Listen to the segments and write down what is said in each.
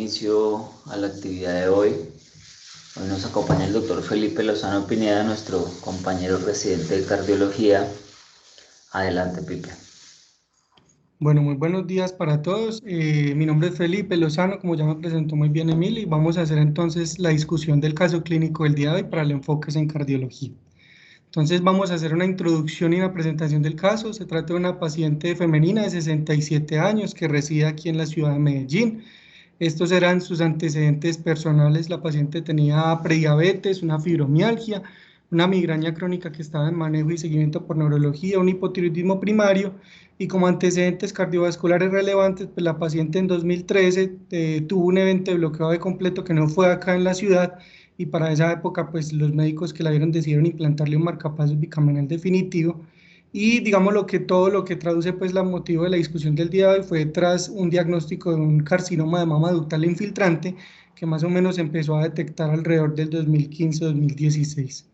inicio a la actividad de hoy. Hoy nos acompaña el doctor Felipe Lozano Pineda, nuestro compañero residente de cardiología. Adelante, Pipe. Bueno, muy buenos días para todos. Mi nombre es Felipe Lozano, como ya me presentó muy bien Emily, y vamos a hacer entonces la discusión del caso clínico del día de hoy para el enfoque en cardiología. Entonces vamos a hacer una introducción y una presentación del caso. Se trata de una paciente femenina de 67 años que reside aquí en la ciudad de Medellín. Estos eran sus antecedentes personales. La paciente tenía prediabetes, una fibromialgia, una migraña crónica que estaba en manejo y seguimiento por neurología, un hipotiroidismo primario, y como antecedentes cardiovasculares relevantes, pues la paciente en 2013 tuvo un evento de bloqueo de completo que no fue acá en la ciudad, y para esa época pues los médicos que la vieron decidieron implantarle un marcapasos bicameral definitivo. Y digamos todo lo que traduce pues el motivo de la discusión del día de hoy fue tras un diagnóstico de un carcinoma de mama ductal infiltrante que más o menos empezó a detectar alrededor del 2015-2016.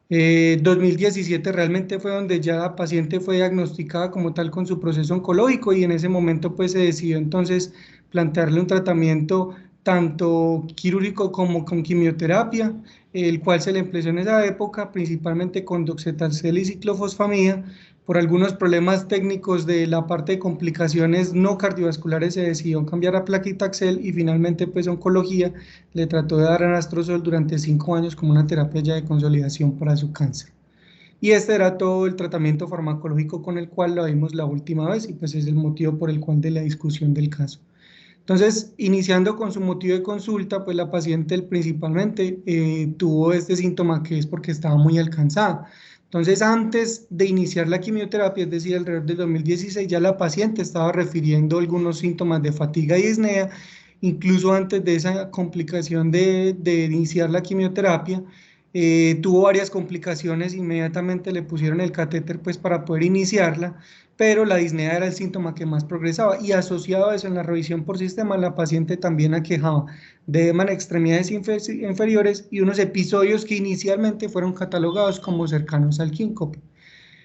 2017 realmente fue donde ya la paciente fue diagnosticada como tal con su proceso oncológico, y en ese momento pues se decidió entonces plantearle un tratamiento tanto quirúrgico como con quimioterapia, el cual se le empleó en esa época principalmente con doxetalcel y ciclofosfamida. Por algunos problemas técnicos de la parte de complicaciones no cardiovasculares se decidió cambiar a plaquitaxel, y finalmente pues oncología le trató de dar anastrozol durante 5 años como una terapia ya de consolidación para su cáncer. Y este era todo el tratamiento farmacológico con el cual la vimos la última vez, y pues es el motivo por el cual de la discusión del caso. Entonces, iniciando con su motivo de consulta, pues la paciente principalmente tuvo este síntoma que es porque estaba muy alcanzada. Entonces, antes de iniciar la quimioterapia, es decir, alrededor del 2016, ya la paciente estaba refiriendo algunos síntomas de fatiga y disnea. Incluso antes de esa complicación de iniciar la quimioterapia, tuvo varias complicaciones. Inmediatamente le pusieron el catéter pues para poder iniciarla, pero la disnea era el síntoma que más progresaba, y asociado a eso en la revisión por sistema la paciente también aquejaba de edema en extremidades inferiores y unos episodios que inicialmente fueron catalogados como cercanos al síncope.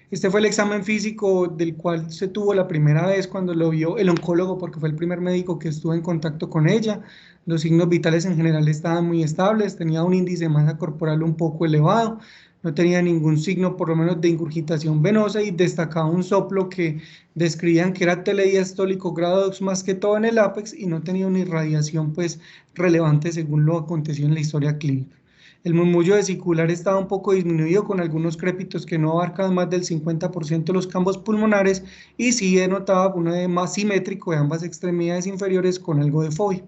Este fue el examen físico del cual se tuvo la primera vez cuando lo vio el oncólogo, porque fue el primer médico que estuvo en contacto con ella. Los signos vitales en general estaban muy estables, tenía un índice de masa corporal un poco elevado, no tenía ningún signo por lo menos de ingurgitación venosa, y destacaba un soplo que describían que era telediastólico grado 2 más que todo en el ápex, y no tenía una irradiación pues relevante según lo acontecido en la historia clínica. El murmullo vesicular estaba un poco disminuido, con algunos crépitos que no abarcan más del 50% de los campos pulmonares, y sí denotaba un edema simétrico de ambas extremidades inferiores con algo de fobia.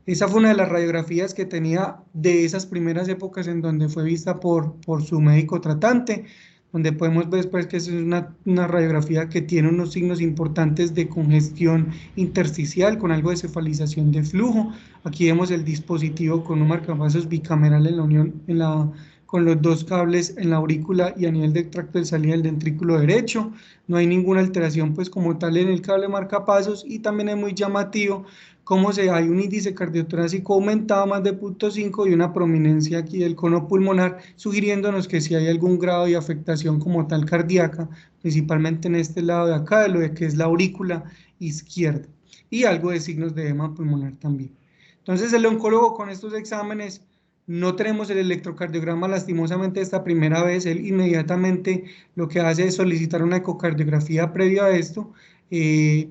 Esa fue una de las radiografías que tenía de esas primeras épocas en donde fue vista por su médico tratante, donde podemos ver pues, que es una radiografía que tiene unos signos importantes de congestión intersticial con algo de cefalización de flujo. Aquí vemos el dispositivo con un marcapasos bicameral en la unión con los dos cables en la aurícula y a nivel del tracto de salida del ventrículo derecho. No hay ninguna alteración pues como tal en el cable marcapasos, y también es muy llamativo cómo hay un índice cardiotorácico aumentado más de 0.5 y una prominencia aquí del cono pulmonar, sugiriéndonos que si hay algún grado de afectación como tal cardíaca, principalmente en este lado de acá, de lo que es la aurícula izquierda, y algo de signos de edema pulmonar también. Entonces el oncólogo con estos exámenes, no tenemos el electrocardiograma lastimosamente esta primera vez, él inmediatamente lo que hace es solicitar una ecocardiografía previa a esto,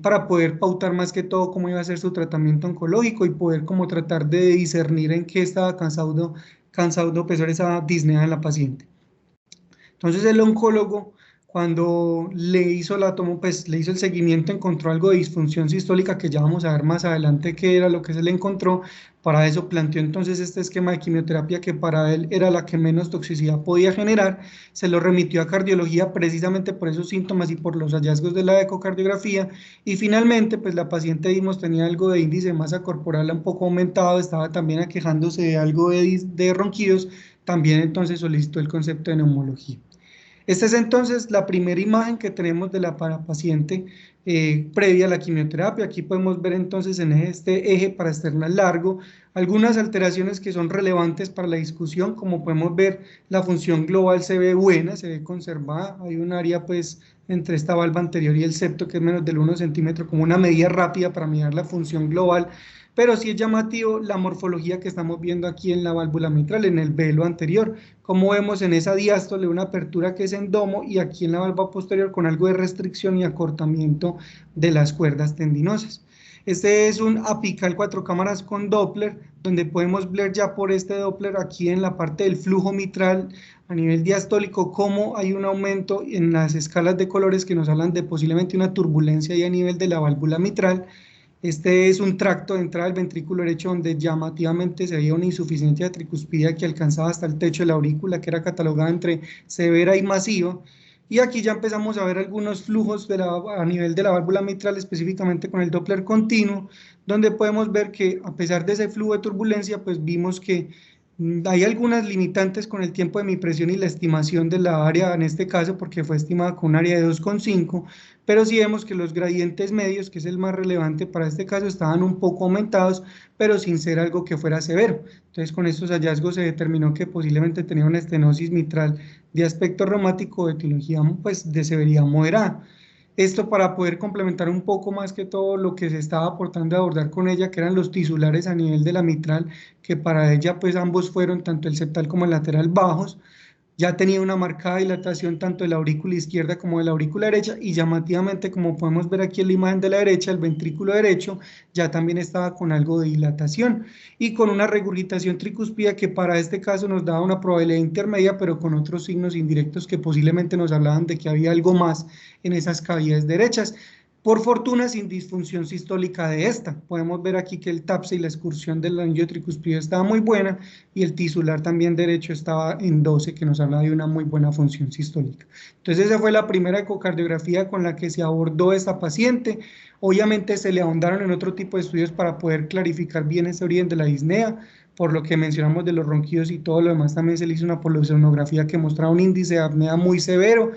para poder pautar más que todo cómo iba a ser su tratamiento oncológico y poder como tratar de discernir en qué estaba cansado de pesar esa disnea en la paciente. Entonces el oncólogo, cuando le hizo pues le hizo el seguimiento, encontró algo de disfunción sistólica que ya vamos a ver más adelante qué era lo que se le encontró. Para eso planteó entonces este esquema de quimioterapia que para él era la que menos toxicidad podía generar. Se lo remitió a cardiología precisamente por esos síntomas y por los hallazgos de la ecocardiografía, y finalmente pues la paciente vimos tenía algo de índice de masa corporal un poco aumentado, estaba también aquejándose de algo de ronquidos. También entonces solicitó el concepto de neumología. Esta es entonces la primera imagen que tenemos de la paciente previa a la quimioterapia. Aquí podemos ver entonces en este eje paraesternal largo algunas alteraciones que son relevantes para la discusión. Como podemos ver, la función global se ve buena, se ve conservada. Hay un área pues entre esta valva anterior y el septo que es menos del 1 centímetro, como una medida rápida para mirar la función global pero sí es llamativo la morfología que estamos viendo aquí en la válvula mitral, en el velo anterior, como vemos en esa diástole una apertura que es endomo y aquí en la válvula posterior con algo de restricción y acortamiento de las cuerdas tendinosas. Este es un apical 4 cámaras con Doppler, donde podemos ver ya por este Doppler aquí en la parte del flujo mitral a nivel diastólico cómo hay un aumento en las escalas de colores que nos hablan de posiblemente una turbulencia ahí a nivel de la válvula mitral. Este es un tracto de entrada del ventrículo derecho donde llamativamente se veía una insuficiencia tricuspidia que alcanzaba hasta el techo de la aurícula, que era catalogada entre severa y masiva. Y aquí ya empezamos a ver algunos flujos a nivel de la válvula mitral, específicamente con el Doppler continuo, donde podemos ver que a pesar de ese flujo de turbulencia, pues vimos que hay algunas limitantes con el tiempo de mi presión y la estimación de la área, en este caso porque fue estimada con un área de 2,5, pero sí vemos que los gradientes medios, que es el más relevante para este caso, estaban un poco aumentados, pero sin ser algo que fuera severo. Entonces con estos hallazgos se determinó que posiblemente tenía una estenosis mitral de aspecto reumático de etiología pues, de severidad moderada. Esto para poder complementar un poco más que todo lo que se estaba aportando a abordar con ella, que eran los tisulares a nivel de la mitral, que para ella pues ambos fueron, tanto el septal como el lateral bajos, ya tenía una marcada dilatación tanto de la aurícula izquierda como de la aurícula derecha y llamativamente, como podemos ver aquí en la imagen de la derecha, el ventrículo derecho ya también estaba con algo de dilatación y con una regurgitación tricuspida que para este caso nos daba una probabilidad intermedia, pero con otros signos indirectos que posiblemente nos hablaban de que había algo más en esas cavidades derechas. Por fortuna, sin disfunción sistólica de esta. Podemos ver aquí que el TAPSE y la excursión del anillo tricuspidio estaba muy buena y el tisular también derecho estaba en 12, que nos habla de una muy buena función sistólica. Entonces, esa fue la primera ecocardiografía con la que se abordó esta paciente. Obviamente, se le ahondaron en otro tipo de estudios para poder clarificar bien ese origen de la disnea, por lo que mencionamos de los ronquidos y todo lo demás. También se le hizo una polosonografía que mostraba un índice de apnea muy severo.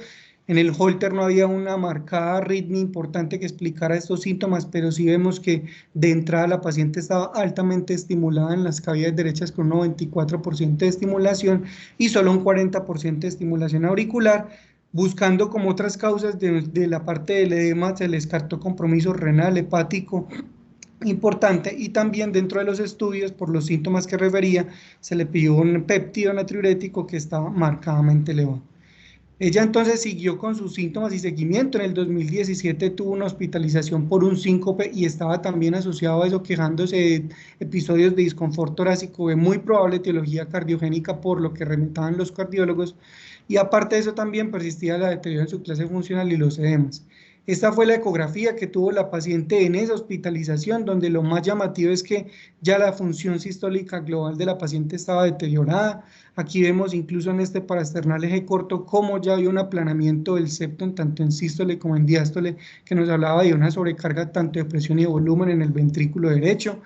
En el Holter no había una marcada arritmia importante que explicara estos síntomas, pero sí vemos que de entrada la paciente estaba altamente estimulada en las cavidades derechas con un 94% de estimulación y solo un 40% de estimulación auricular. Buscando como otras causas de la parte del edema, se le descartó compromiso renal, hepático importante y también dentro de los estudios, por los síntomas que refería, se le pidió un péptido natriurético que estaba marcadamente elevado. Ella entonces siguió con sus síntomas y seguimiento. En el 2017 tuvo una hospitalización por un síncope y estaba también asociado a eso, quejándose de episodios de disconfort torácico de muy probable etiología cardiogénica, por lo que remitaban los cardiólogos. Y aparte de eso también persistía la deterioro en su clase funcional y los edemas. Esta fue la ecografía que tuvo la paciente en esa hospitalización, donde lo más llamativo es que ya la función sistólica global de la paciente estaba deteriorada. Aquí vemos incluso en este parasternal eje corto cómo ya había un aplanamiento del septum, tanto en sístole como en diástole, que nos hablaba de una sobrecarga tanto de presión y de volumen en el ventrículo derecho.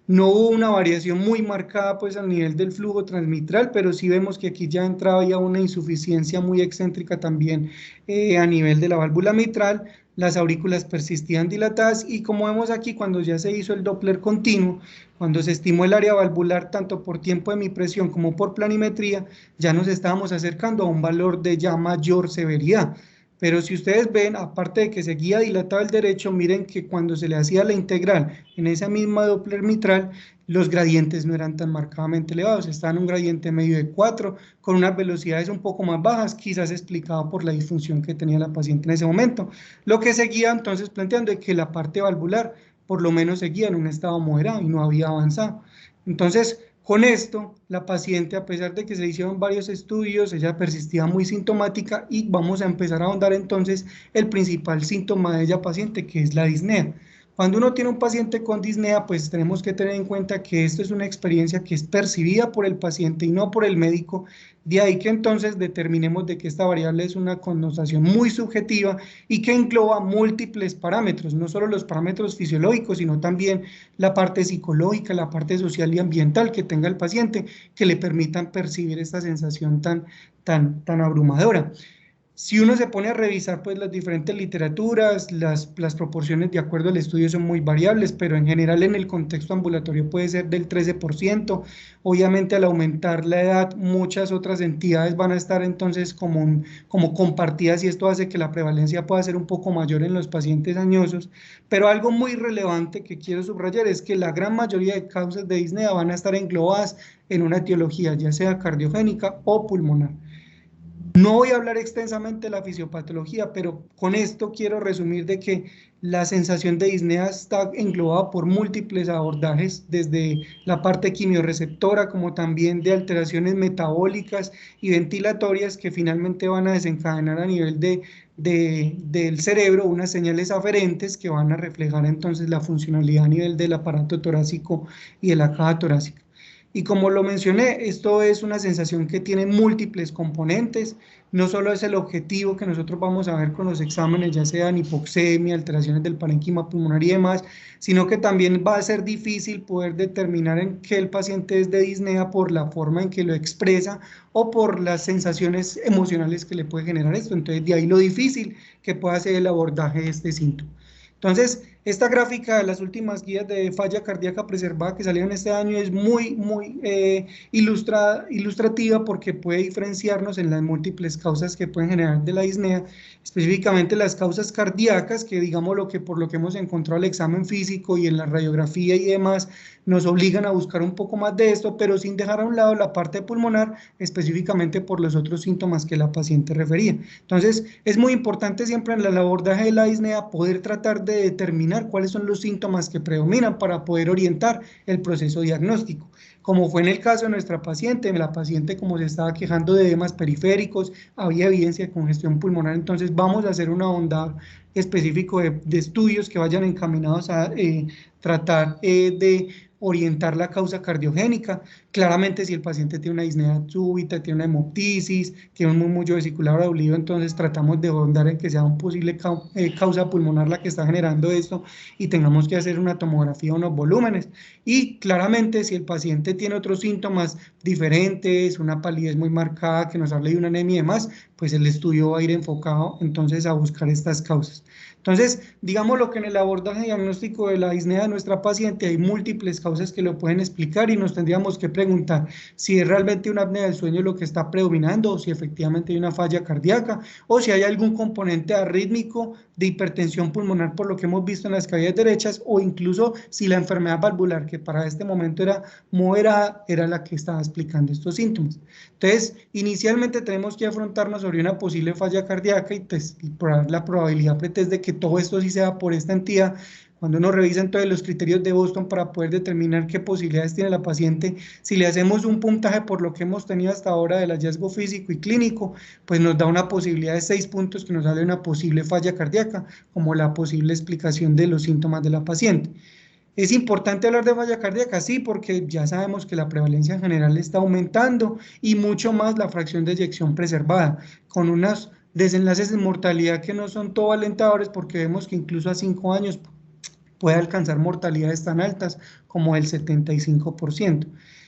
No hubo una variación muy marcada pues al nivel del flujo transmitral, pero sí vemos que aquí ya entraba ya una insuficiencia muy excéntrica también a nivel de la válvula mitral. Las aurículas persistían dilatadas y como vemos aquí, cuando ya se hizo el Doppler continuo, cuando se estimó el área valvular tanto por tiempo de mi presión como por planimetría, ya nos estábamos acercando a un valor de ya mayor severidad. Pero si ustedes ven, aparte de que seguía dilatado el derecho, miren que cuando se le hacía la integral en esa misma Doppler mitral, los gradientes no eran tan marcadamente elevados, estaban en un gradiente medio de 4, con unas velocidades un poco más bajas, quizás explicado por la disfunción que tenía la paciente en ese momento. Lo que seguía entonces planteando es que la parte valvular por lo menos seguía en un estado moderado y no había avanzado. Entonces, con esto, la paciente, a pesar de que se le hicieron varios estudios, ella persistía muy sintomática y vamos a empezar a ahondar entonces el principal síntoma de ella paciente, que es la disnea. Cuando uno tiene un paciente con disnea, pues tenemos que tener en cuenta que esto es una experiencia que es percibida por el paciente y no por el médico. De ahí que entonces determinemos de que esta variable es una connotación muy subjetiva y que engloba múltiples parámetros, no solo los parámetros fisiológicos, sino también la parte psicológica, la parte social y ambiental que tenga el paciente, que le permitan percibir esta sensación tan abrumadora. Si uno se pone a revisar pues las diferentes literaturas, las proporciones de acuerdo al estudio son muy variables, pero en general en el contexto ambulatorio puede ser del 13%. Obviamente al aumentar la edad, muchas otras entidades van a estar entonces como compartidas y esto hace que la prevalencia pueda ser un poco mayor en los pacientes añosos. Pero algo muy relevante que quiero subrayar es que la gran mayoría de causas de disnea van a estar englobadas en una etiología, ya sea cardiogénica o pulmonar. No voy a hablar extensamente de la fisiopatología, pero con esto quiero resumir de que la sensación de disnea está englobada por múltiples abordajes, desde la parte quimiorreceptora como también de alteraciones metabólicas y ventilatorias que finalmente van a desencadenar a nivel del cerebro unas señales aferentes que van a reflejar entonces la funcionalidad a nivel del aparato torácico y de la caja torácica. Y como lo mencioné, esto es una sensación que tiene múltiples componentes, no solo es el objetivo que nosotros vamos a ver con los exámenes, ya sean hipoxemia, alteraciones del parénquima pulmonar y demás, sino que también va a ser difícil poder determinar en qué el paciente es de disnea por la forma en que lo expresa o por las sensaciones emocionales que le puede generar esto. Entonces, de ahí lo difícil que pueda ser el abordaje de este síntoma. Entonces, esta gráfica de las últimas guías de falla cardíaca preservada que salieron este año es muy ilustrativa porque puede diferenciarnos en las múltiples causas que pueden generar de la disnea, específicamente las causas cardíacas, que digamos por lo que hemos encontrado en el examen físico y en la radiografía y demás, nos obligan a buscar un poco más de esto, pero sin dejar a un lado la parte pulmonar, específicamente por los otros síntomas que la paciente refería. Entonces, es muy importante siempre en el abordaje de la disnea poder tratar de determinar cuáles son los síntomas que predominan para poder orientar el proceso diagnóstico. Como fue en el caso de nuestra paciente, la paciente como se estaba quejando de edemas periféricos, había evidencia de congestión pulmonar, entonces vamos a hacer un ahondar específico de estudios que vayan encaminados a tratar de orientar la causa cardiogénica. Claramente si el paciente tiene una disnea súbita, tiene una hemoptisis, tiene un murmullo vesicular audible, entonces tratamos de ahondar en que sea un posible causa pulmonar la que está generando esto y tengamos que hacer una tomografía o unos volúmenes. Y claramente si el paciente tiene otros síntomas diferentes, una palidez muy marcada que nos hable de una anemia y demás, pues el estudio va a ir enfocado entonces a buscar estas causas. Entonces, digamos lo que en el abordaje diagnóstico de la disnea de nuestra paciente hay múltiples causas que lo pueden explicar y nos tendríamos que preguntar si es realmente una apnea del sueño lo que está predominando o si efectivamente hay una falla cardíaca o si hay algún componente arrítmico de hipertensión pulmonar por lo que hemos visto en las cavidades derechas o incluso si la enfermedad valvular que para este momento era moderada era la que estaba explicando estos síntomas. Entonces, inicialmente tenemos que afrontarnos sobre una posible falla cardíaca y probar la probabilidad pretest de que todo esto sí sea por esta entidad. Cuando uno revisa entonces los criterios de Boston para poder determinar qué posibilidades tiene la paciente, si le hacemos un puntaje por lo que hemos tenido hasta ahora del hallazgo físico y clínico, pues nos da una posibilidad de 6 puntos que nos sale una posible falla cardíaca, como la posible explicación de los síntomas de la paciente. ¿Es importante hablar de falla cardíaca? Sí, porque ya sabemos que la prevalencia en general está aumentando y mucho más la fracción de eyección preservada, con unos desenlaces de mortalidad que no son todo alentadores porque vemos que incluso a 5 años puede alcanzar mortalidades tan altas como el 75%.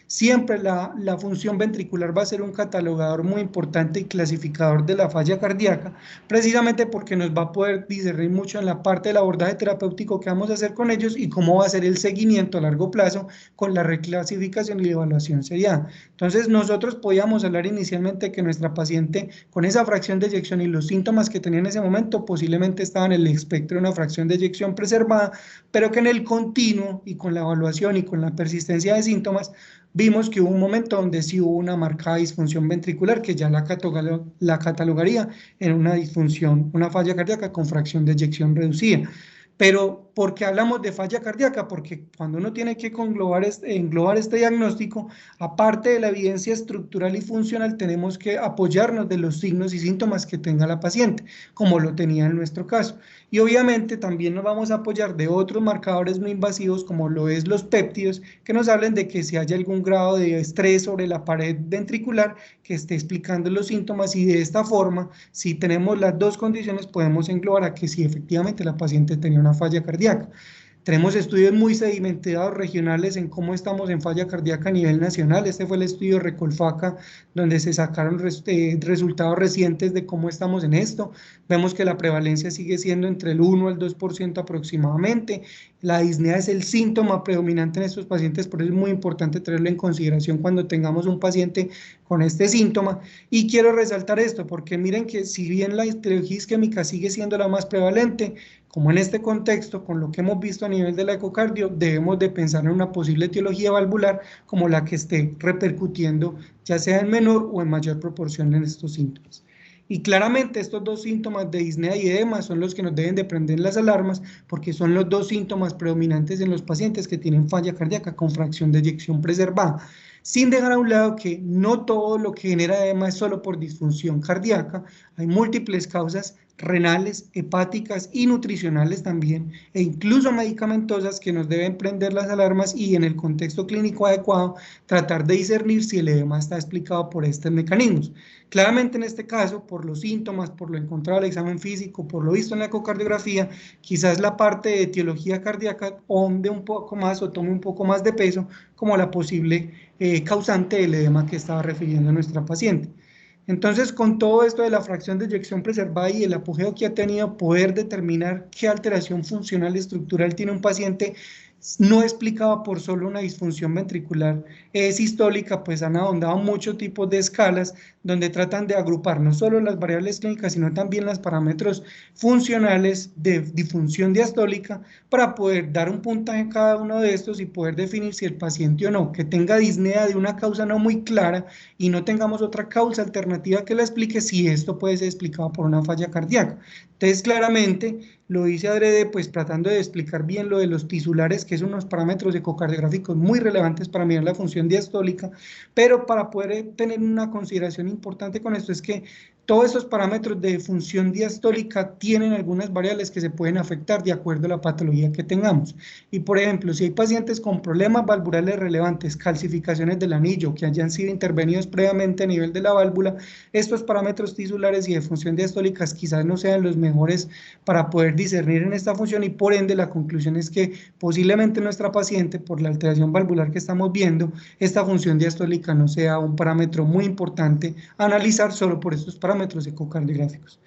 Siempre la función ventricular va a ser un catalogador muy importante y clasificador de la falla cardíaca, precisamente porque nos va a poder discernir mucho en la parte del abordaje terapéutico que vamos a hacer con ellos y cómo va a ser el seguimiento a largo plazo con la reclasificación y la evaluación seriada. Entonces nosotros podíamos hablar inicialmente que nuestra paciente con esa fracción de eyección y los síntomas que tenía en ese momento posiblemente estaban en el espectro de una fracción de eyección preservada, pero que en el continuo y con la evaluación y con la persistencia de síntomas vimos que hubo un momento donde sí hubo una marcada disfunción ventricular que ya la catalogaría en una disfunción, una falla cardíaca con fracción de eyección reducida. Pero, ¿por qué hablamos de falla cardíaca? Porque cuando uno tiene que englobar este diagnóstico, aparte de la evidencia estructural y funcional, tenemos que apoyarnos de los signos y síntomas que tenga la paciente, como lo tenía en nuestro caso. Y obviamente también nos vamos a apoyar de otros marcadores no invasivos, como lo es los péptidos, que nos hablen de que si hay algún grado de estrés sobre la pared ventricular que esté explicando los síntomas y de esta forma, si tenemos las dos condiciones, podemos englobar a que si efectivamente la paciente tenía una falla cardíaca. Tenemos estudios muy sedimentados regionales en cómo estamos en falla cardíaca a nivel nacional. Este fue el estudio Recolfaca, donde se sacaron resultados recientes de cómo estamos en esto. Vemos que la prevalencia sigue siendo entre el 1 al 2% aproximadamente. La disnea es el síntoma predominante en estos pacientes, por eso es muy importante tenerlo en consideración cuando tengamos un paciente con este síntoma. Y quiero resaltar esto, porque miren que si bien la etiología isquémica sigue siendo la más prevalente, como en este contexto, con lo que hemos visto a nivel del ecocardio, debemos de pensar en una posible etiología valvular como la que esté repercutiendo, ya sea en menor o en mayor proporción en estos síntomas. Y claramente estos dos síntomas de disnea y edema son los que nos deben de prender las alarmas, porque son los dos síntomas predominantes en los pacientes que tienen falla cardíaca con fracción de eyección preservada. Sin dejar a un lado que no todo lo que genera edema es solo por disfunción cardíaca, hay múltiples causas renales, hepáticas y nutricionales también, e incluso medicamentosas que nos deben prender las alarmas y en el contexto clínico adecuado tratar de discernir si el edema está explicado por estos mecanismos. Claramente en este caso, por los síntomas, por lo encontrado en el examen físico, por lo visto en la ecocardiografía, quizás la parte de etiología cardíaca onde un poco más o tome un poco más de peso como la posible causante del edema que estaba refiriendo nuestra paciente. Entonces, con todo esto de la fracción de eyección preservada y el apogeo que ha tenido, poder determinar qué alteración funcional estructural tiene un paciente no explicada por solo una disfunción ventricular sistólica, pues han ahondado muchos tipos de escalas donde tratan de agrupar no solo las variables clínicas, sino también los parámetros funcionales de disfunción diastólica para poder dar un puntaje en cada uno de estos y poder definir si el paciente o no, que tenga disnea de una causa no muy clara y no tengamos otra causa alternativa que la explique, si esto puede ser explicado por una falla cardíaca. Entonces, claramente, lo hice adrede, pues tratando de explicar bien lo de los tisulares, que son unos parámetros ecocardiográficos muy relevantes para mirar la función diastólica, pero para poder tener una consideración importante con esto es que todos estos parámetros de función diastólica tienen algunas variables que se pueden afectar de acuerdo a la patología que tengamos. Y por ejemplo, si hay pacientes con problemas valvulares relevantes, calcificaciones del anillo que hayan sido intervenidos previamente a nivel de la válvula, estos parámetros tisulares y de función diastólicas quizás no sean los mejores para poder discernir en esta función y por ende la conclusión es que posiblemente nuestra paciente, por la alteración valvular que estamos viendo, esta función diastólica no sea un parámetro muy importante a analizar solo por estos parámetros ecocardiográficos.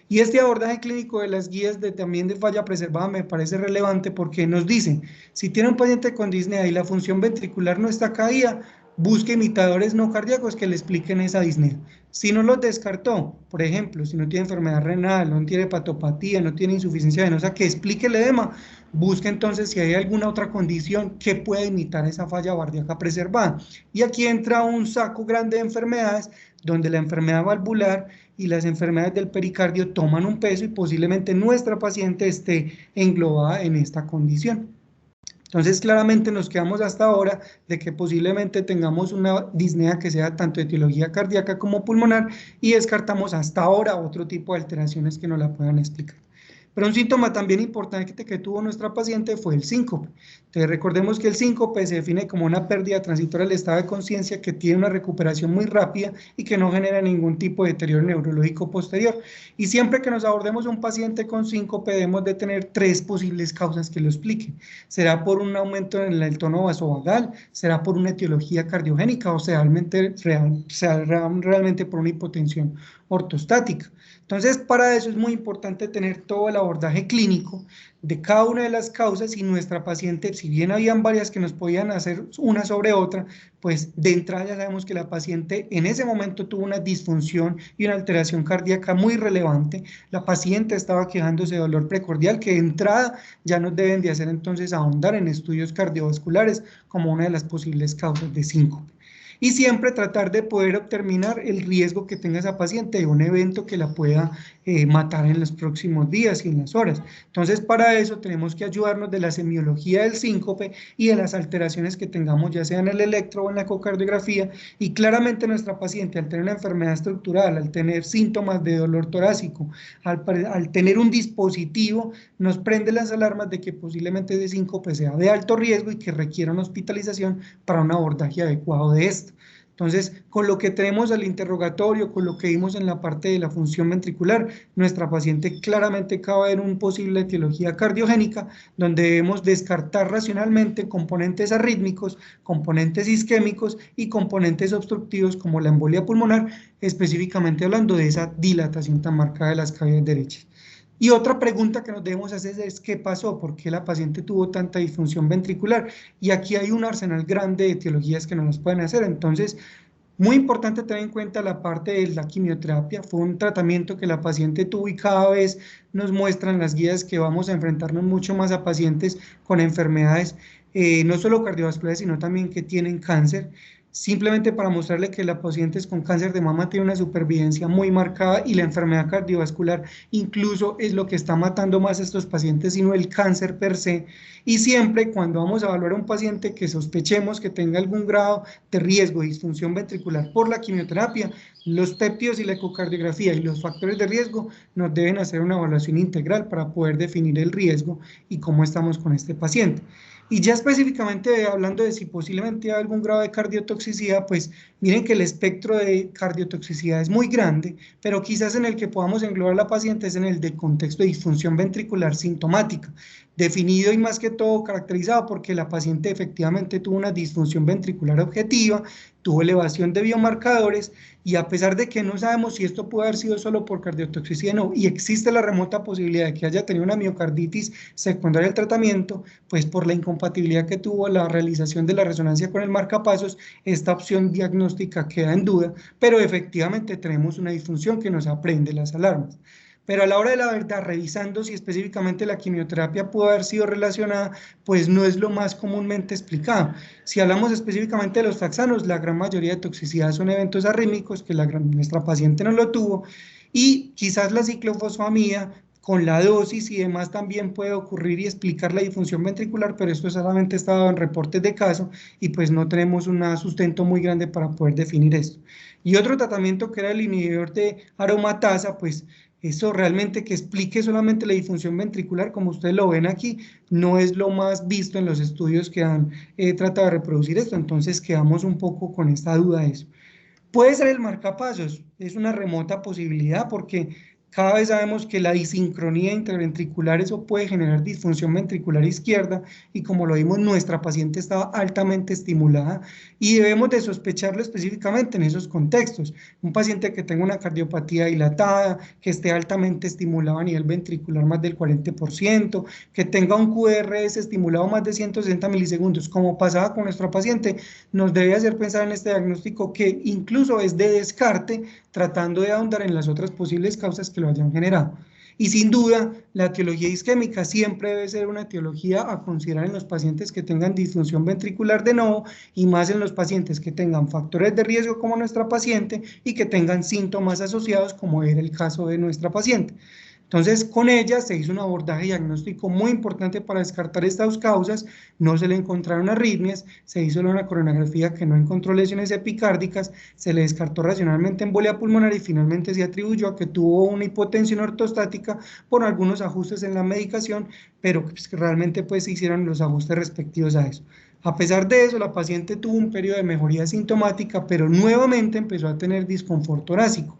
Y este abordaje clínico de las guías también de falla preservada me parece relevante porque nos dice, si tiene un paciente con disnea y la función ventricular no está caída, busque imitadores no cardíacos que le expliquen esa disnea. Si no los descartó, por ejemplo, si no tiene enfermedad renal, no tiene hepatopatía, no tiene insuficiencia venosa, que explique el edema, busque entonces si hay alguna otra condición que pueda imitar esa falla cardíaca preservada. Y aquí entra un saco grande de enfermedades donde la enfermedad valvular y las enfermedades del pericardio toman un peso y posiblemente nuestra paciente esté englobada en esta condición. Entonces, claramente nos quedamos hasta ahora de que posiblemente tengamos una disnea que sea tanto de etiología cardíaca como pulmonar y descartamos hasta ahora otro tipo de alteraciones que nos la puedan explicar. Pero un síntoma también importante que tuvo nuestra paciente fue el síncope. Entonces recordemos que el síncope se define como una pérdida transitoria del estado de conciencia que tiene una recuperación muy rápida y que no genera ningún tipo de deterioro neurológico posterior. Y siempre que nos abordemos un paciente con síncope debemos de tener tres posibles causas que lo expliquen. Será por un aumento en el tono vasovagal, será por una etiología cardiogénica o sea realmente por una hipotensión ortostática. Entonces, para eso es muy importante tener todo el abordaje clínico de cada una de las causas y nuestra paciente, si bien habían varias que nos podían hacer una sobre otra, pues de entrada ya sabemos que la paciente en ese momento tuvo una disfunción y una alteración cardíaca muy relevante. La paciente estaba quejándose de dolor precordial que de entrada ya nos deben de hacer entonces ahondar en estudios cardiovasculares como una de las posibles causas de síncope. Y siempre tratar de poder determinar el riesgo que tenga esa paciente de un evento que la pueda matar en los próximos días y en las horas. Entonces, para eso tenemos que ayudarnos de la semiología del síncope y de las alteraciones que tengamos, ya sea en el electro o en la ecocardiografía, y claramente nuestra paciente, al tener una enfermedad estructural, al tener síntomas de dolor torácico, al tener un dispositivo, nos prende las alarmas de que posiblemente ese síncope sea de alto riesgo y que requiera una hospitalización para un abordaje adecuado de esto. Entonces, con lo que tenemos al interrogatorio, con lo que vimos en la parte de la función ventricular, nuestra paciente claramente cabe en un posible etiología cardiogénica, donde debemos descartar racionalmente componentes arrítmicos, componentes isquémicos y componentes obstructivos como la embolia pulmonar, específicamente hablando de esa dilatación tan marcada de las cavidades derechas. Y otra pregunta que nos debemos hacer es ¿qué pasó? ¿Por qué la paciente tuvo tanta disfunción ventricular? Y aquí hay un arsenal grande de etiologías que nos pueden hacer. Entonces, muy importante tener en cuenta la parte de la quimioterapia. Fue un tratamiento que la paciente tuvo y cada vez nos muestran las guías que vamos a enfrentarnos mucho más a pacientes con enfermedades no solo cardiovasculares, sino también que tienen cáncer, simplemente para mostrarle que las pacientes con cáncer de mama tienen una supervivencia muy marcada y la enfermedad cardiovascular incluso es lo que está matando más a estos pacientes, sino el cáncer per se. Y siempre cuando vamos a evaluar a un paciente que sospechemos que tenga algún grado de riesgo de disfunción ventricular por la quimioterapia, los péptidos y la ecocardiografía y los factores de riesgo nos deben hacer una evaluación integral para poder definir el riesgo y cómo estamos con este paciente. Y ya específicamente hablando de si posiblemente hay algún grado de cardiotoxicidad, pues miren que el espectro de cardiotoxicidad es muy grande, pero quizás en el que podamos englobar a la paciente es en el de contexto de disfunción ventricular sintomática, definido y más que todo caracterizado porque la paciente efectivamente tuvo una disfunción ventricular objetiva, tuvo elevación de biomarcadores y a pesar de que no sabemos si esto puede haber sido solo por cardiotoxicidad o no, y existe la remota posibilidad de que haya tenido una miocarditis secundaria al tratamiento, pues por la incompatibilidad que tuvo la realización de la resonancia con el marcapasos, esta opción diagnóstica queda en duda, pero efectivamente tenemos una disfunción que nos aprende las alarmas. Pero a la hora de la verdad, revisando si específicamente la quimioterapia pudo haber sido relacionada, pues no es lo más comúnmente explicado. Si hablamos específicamente de los taxanos, la gran mayoría de toxicidad son eventos arrítmicos, que nuestra paciente no lo tuvo, y quizás la ciclofosfamida con la dosis y demás también puede ocurrir y explicar la disfunción ventricular, pero esto solamente está dado en reportes de caso y pues no tenemos un sustento muy grande para poder definir esto. Y otro tratamiento que era el inhibidor de aromatasa, pues eso realmente que explique solamente la disfunción ventricular, como ustedes lo ven aquí, no es lo más visto en los estudios que han tratado de reproducir esto, entonces quedamos un poco con esta duda de eso. Puede ser el marcapasos, es una remota posibilidad porque cada vez sabemos que la disincronía interventricular eso puede generar disfunción ventricular izquierda y como lo vimos nuestra paciente estaba altamente estimulada y debemos de sospecharlo específicamente en esos contextos. Un paciente que tenga una cardiopatía dilatada, que esté altamente estimulado a nivel ventricular más del 40%, que tenga un QRS estimulado más de 160 milisegundos, como pasaba con nuestra paciente, nos debe hacer pensar en este diagnóstico que incluso es de descarte, tratando de ahondar en las otras posibles causas que lo hayan generado. Y sin duda, la etiología isquémica siempre debe ser una etiología a considerar en los pacientes que tengan disfunción ventricular de nuevo y más en los pacientes que tengan factores de riesgo como nuestra paciente y que tengan síntomas asociados como era el caso de nuestra paciente. Entonces, con ella se hizo un abordaje diagnóstico muy importante para descartar estas causas, no se le encontraron arritmias, se hizo una coronografía que no encontró lesiones epicárdicas, se le descartó racionalmente embolia pulmonar y finalmente se atribuyó a que tuvo una hipotensión ortostática por algunos ajustes en la medicación, pero pues, realmente pues, se hicieron los ajustes respectivos a eso. A pesar de eso, la paciente tuvo un periodo de mejoría sintomática, pero nuevamente empezó a tener disconfort torácico.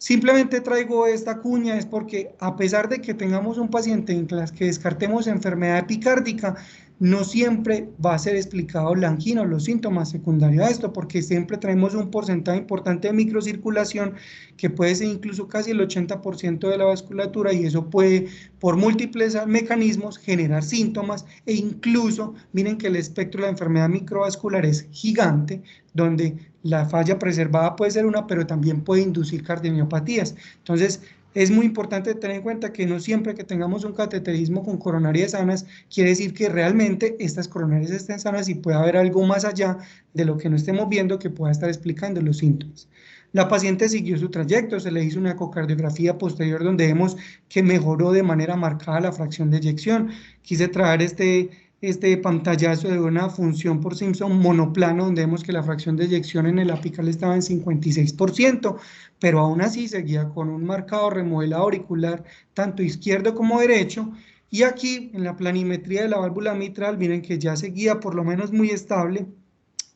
Simplemente traigo esta cuña es porque a pesar de que tengamos un paciente en las que descartemos enfermedad epicárdica, no siempre va a ser explicado la angina o los síntomas secundarios a esto, porque siempre tenemos un porcentaje importante de microcirculación que puede ser incluso casi el 80% de la vasculatura y eso puede por múltiples mecanismos generar síntomas e incluso miren que el espectro de la enfermedad microvascular es gigante, donde la falla preservada puede ser una, pero también puede inducir cardiomiopatías. Entonces, es muy importante tener en cuenta que no siempre que tengamos un cateterismo con coronarias sanas, quiere decir que realmente estas coronarias estén sanas y puede haber algo más allá de lo que no estemos viendo que pueda estar explicando los síntomas. La paciente siguió su trayecto, se le hizo una ecocardiografía posterior donde vemos que mejoró de manera marcada la fracción de eyección. Quise traer este pantallazo de una función por Simpson monoplano donde vemos que la fracción de eyección en el apical estaba en 56%, pero aún así seguía con un marcado remodelado auricular tanto izquierdo como derecho y aquí en la planimetría de la válvula mitral miren que ya seguía por lo menos muy estable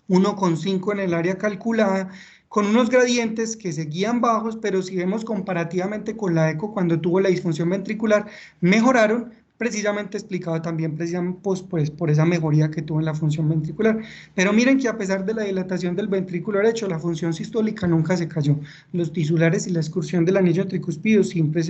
1,5 en el área calculada, con unos gradientes que seguían bajos, pero si vemos comparativamente con la eco cuando tuvo la disfunción ventricular, mejoraron, precisamente explicado también pues, por esa mejoría que tuvo en la función ventricular. Pero miren que a pesar de la dilatación del ventrículo derecho, la función sistólica nunca se cayó. Los tisulares y la excursión del anillo tricúspido siempre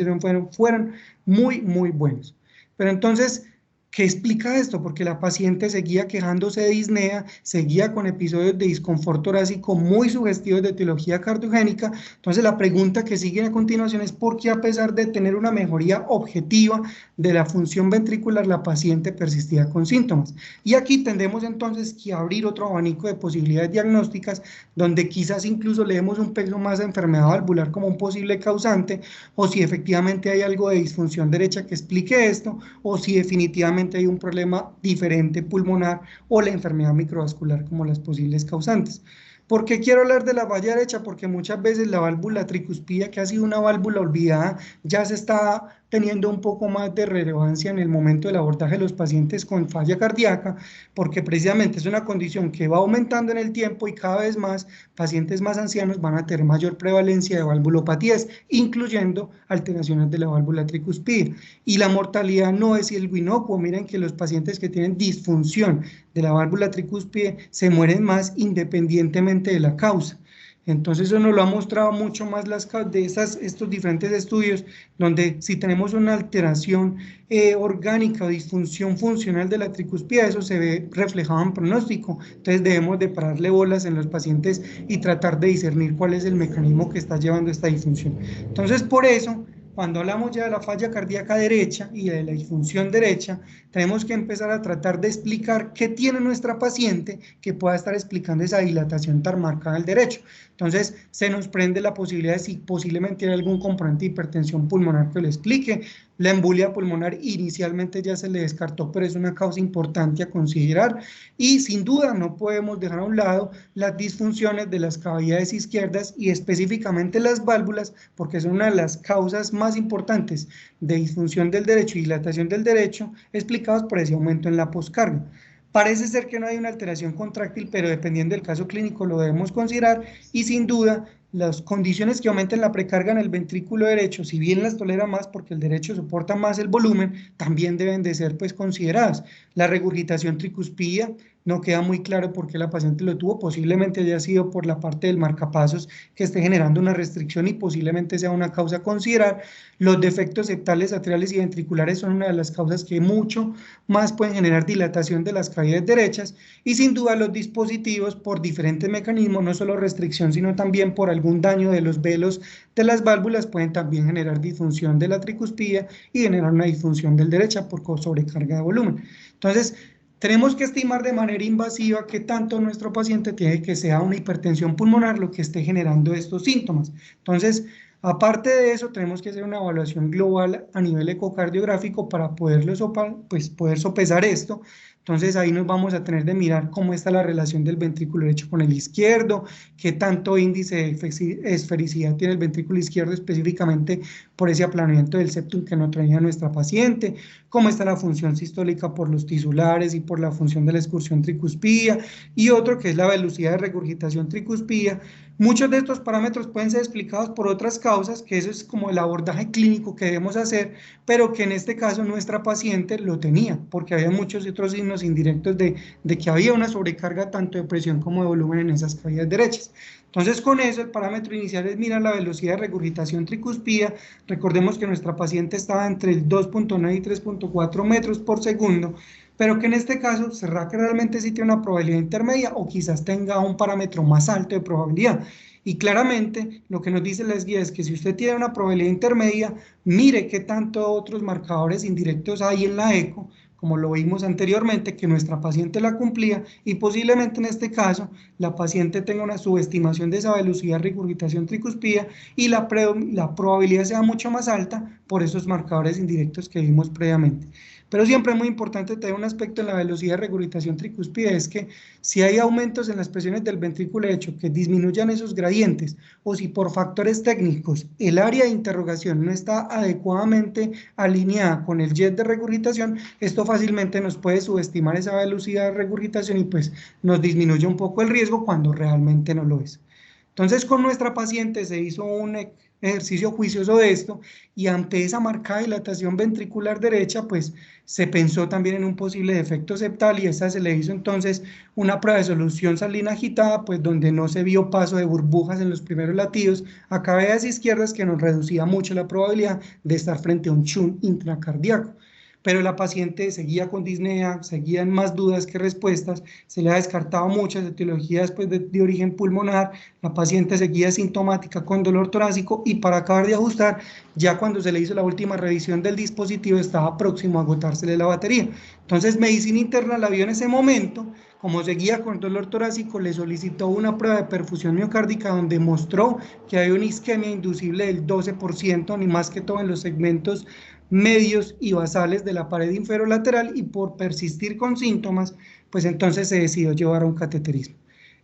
fueron muy buenos. Pero entonces, ¿qué explica esto? Porque la paciente seguía quejándose de disnea, seguía con episodios de disconfort torácico muy sugestivos de etiología cardiogénica. Entonces la pregunta que sigue a continuación es ¿por qué a pesar de tener una mejoría objetiva de la función ventricular, la paciente persistía con síntomas? Y aquí tendremos entonces que abrir otro abanico de posibilidades diagnósticas, donde quizás incluso le demos un peso más a enfermedad valvular como un posible causante, o si efectivamente hay algo de disfunción derecha que explique esto, o si definitivamente hay un problema diferente pulmonar o la enfermedad microvascular como las posibles causantes. ¿Por qué quiero hablar de la falla derecha? Porque muchas veces la válvula tricuspida, que ha sido una válvula olvidada, ya se está teniendo un poco más de relevancia en el momento del abordaje de los pacientes con falla cardíaca, porque precisamente es una condición que va aumentando en el tiempo y cada vez más pacientes más ancianos van a tener mayor prevalencia de valvulopatías, incluyendo alteraciones de la válvula tricuspida. Y la mortalidad no es algo inocuo. Miren que los pacientes que tienen disfunción de la válvula tricúspide se mueren más independientemente de la causa. Entonces eso nos lo ha mostrado mucho más estos diferentes estudios, donde si tenemos una alteración orgánica o disfunción funcional de la tricuspida, eso se ve reflejado en pronóstico. Entonces debemos de pararle bolas en los pacientes y tratar de discernir cuál es el mecanismo que está llevando esta disfunción. Entonces por eso, cuando hablamos ya de la falla cardíaca derecha y de la disfunción derecha, tenemos que empezar a tratar de explicar qué tiene nuestra paciente que pueda estar explicando esa dilatación tan marcada del derecho. Entonces, se nos prende la posibilidad de si posiblemente hay algún componente de hipertensión pulmonar que lo explique. La embolia pulmonar inicialmente ya se le descartó, pero es una causa importante a considerar. Y sin duda no podemos dejar a un lado las disfunciones de las cavidades izquierdas y específicamente las válvulas, porque son una de las causas más importantes de disfunción del derecho y dilatación del derecho, explicadas por ese aumento en la poscarga. Parece ser que no hay una alteración contráctil, pero dependiendo del caso clínico lo debemos considerar y sin duda las condiciones que aumenten la precarga en el ventrículo derecho, si bien las tolera más porque el derecho soporta más el volumen, también deben de ser pues consideradas. La regurgitación tricuspida, no queda muy claro por qué la paciente lo tuvo, posiblemente haya sido por la parte del marcapasos que esté generando una restricción y posiblemente sea una causa a considerar. Los defectos septales, atriales y ventriculares son una de las causas que mucho más pueden generar dilatación de las cavidades derechas y sin duda los dispositivos por diferentes mecanismos, no solo restricción sino también por algún daño de los velos de las válvulas pueden también generar disfunción de la tricuspida y generar una disfunción del derecha por sobrecarga de volumen. Entonces, tenemos que estimar de manera invasiva qué tanto nuestro paciente tiene que sea una hipertensión pulmonar lo que esté generando estos síntomas. Entonces, aparte de eso, tenemos que hacer una evaluación global a nivel ecocardiográfico para poder sopesar esto. Entonces ahí nos vamos a tener de mirar cómo está la relación del ventrículo derecho con el izquierdo, qué tanto índice de esfericidad tiene el ventrículo izquierdo específicamente por ese aplanamiento del septum que no traía nuestra paciente, cómo está la función sistólica por los tisulares y por la función de la excursión tricuspida, y otro que es la velocidad de regurgitación tricuspida. Muchos de estos parámetros pueden ser explicados por otras causas, que eso es como el abordaje clínico que debemos hacer, pero que en este caso nuestra paciente lo tenía, porque había muchos otros signos indirectos de que había una sobrecarga tanto de presión como de volumen en esas cavidades derechas. Entonces con eso el parámetro inicial es mirar la velocidad de regurgitación tricuspida. Recordemos que nuestra paciente estaba entre el 2.9 y 3.4 metros por segundo, pero que en este caso será que realmente sí tiene una probabilidad intermedia o quizás tenga un parámetro más alto de probabilidad. Y claramente lo que nos dice la guía es que si usted tiene una probabilidad intermedia, mire qué tanto otros marcadores indirectos hay en la eco, como lo vimos anteriormente, que nuestra paciente la cumplía y posiblemente en este caso la paciente tenga una subestimación de esa velocidad de regurgitación tricuspida y la probabilidad sea mucho más alta por esos marcadores indirectos que vimos previamente. Pero siempre es muy importante tener un aspecto en la velocidad de regurgitación tricúspide, es que si hay aumentos en las presiones del ventrículo derecho que disminuyan esos gradientes, o si por factores técnicos el área de interrogación no está adecuadamente alineada con el jet de regurgitación, esto fácilmente nos puede subestimar esa velocidad de regurgitación y pues nos disminuye un poco el riesgo cuando realmente no lo es. Entonces, con nuestra paciente se hizo un ejercicio juicioso de esto y ante esa marcada dilatación ventricular derecha, pues se pensó también en un posible defecto septal y esta se le hizo entonces una prueba de solución salina agitada, pues donde no se vio paso de burbujas en los primeros latidos a cabezas izquierdas que nos reducía mucho la probabilidad de estar frente a un shunt intracardíaco. Pero la paciente seguía con disnea, seguía en más dudas que respuestas, se le ha descartado muchas etiologías pues, de origen pulmonar, la paciente seguía sintomática con dolor torácico y para acabar de ajustar, ya cuando se le hizo la última revisión del dispositivo estaba próximo a agotársele la batería. Entonces medicina interna la vio en ese momento, como seguía con dolor torácico, le solicitó una prueba de perfusión miocárdica donde mostró que había una isquemia inducible del 12%, ni más que todo en los segmentos medios y basales de la pared inferolateral y por persistir con síntomas, pues entonces se decidió llevar a un cateterismo.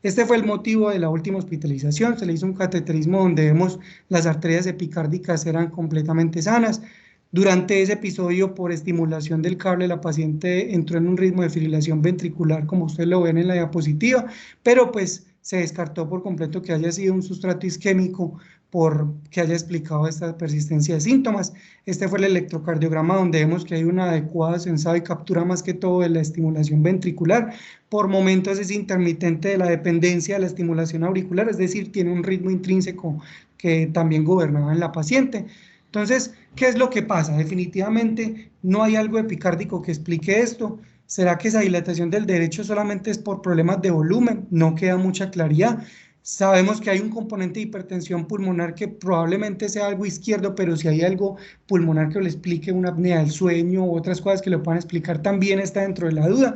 Este fue el motivo de la última hospitalización, se le hizo un cateterismo donde vemos las arterias epicárdicas eran completamente sanas. Durante ese episodio, por estimulación del cable, la paciente entró en un ritmo de fibrilación ventricular, como ustedes lo ven en la diapositiva, pero pues se descartó por completo que haya sido un sustrato isquémico por que haya explicado esta persistencia de síntomas. Este fue el electrocardiograma donde vemos que hay una adecuada sensado y captura más que todo de la estimulación ventricular. Por momentos es intermitente de la dependencia de la estimulación auricular, es decir, tiene un ritmo intrínseco que también gobernaba en la paciente. Entonces, ¿qué es lo que pasa? Definitivamente no hay algo epicárdico que explique esto. ¿Será que esa dilatación del derecho solamente es por problemas de volumen? No queda mucha claridad. Sabemos que hay un componente de hipertensión pulmonar que probablemente sea algo izquierdo, pero si hay algo pulmonar que le explique una apnea del sueño u otras cosas que lo puedan explicar, también está dentro de la duda.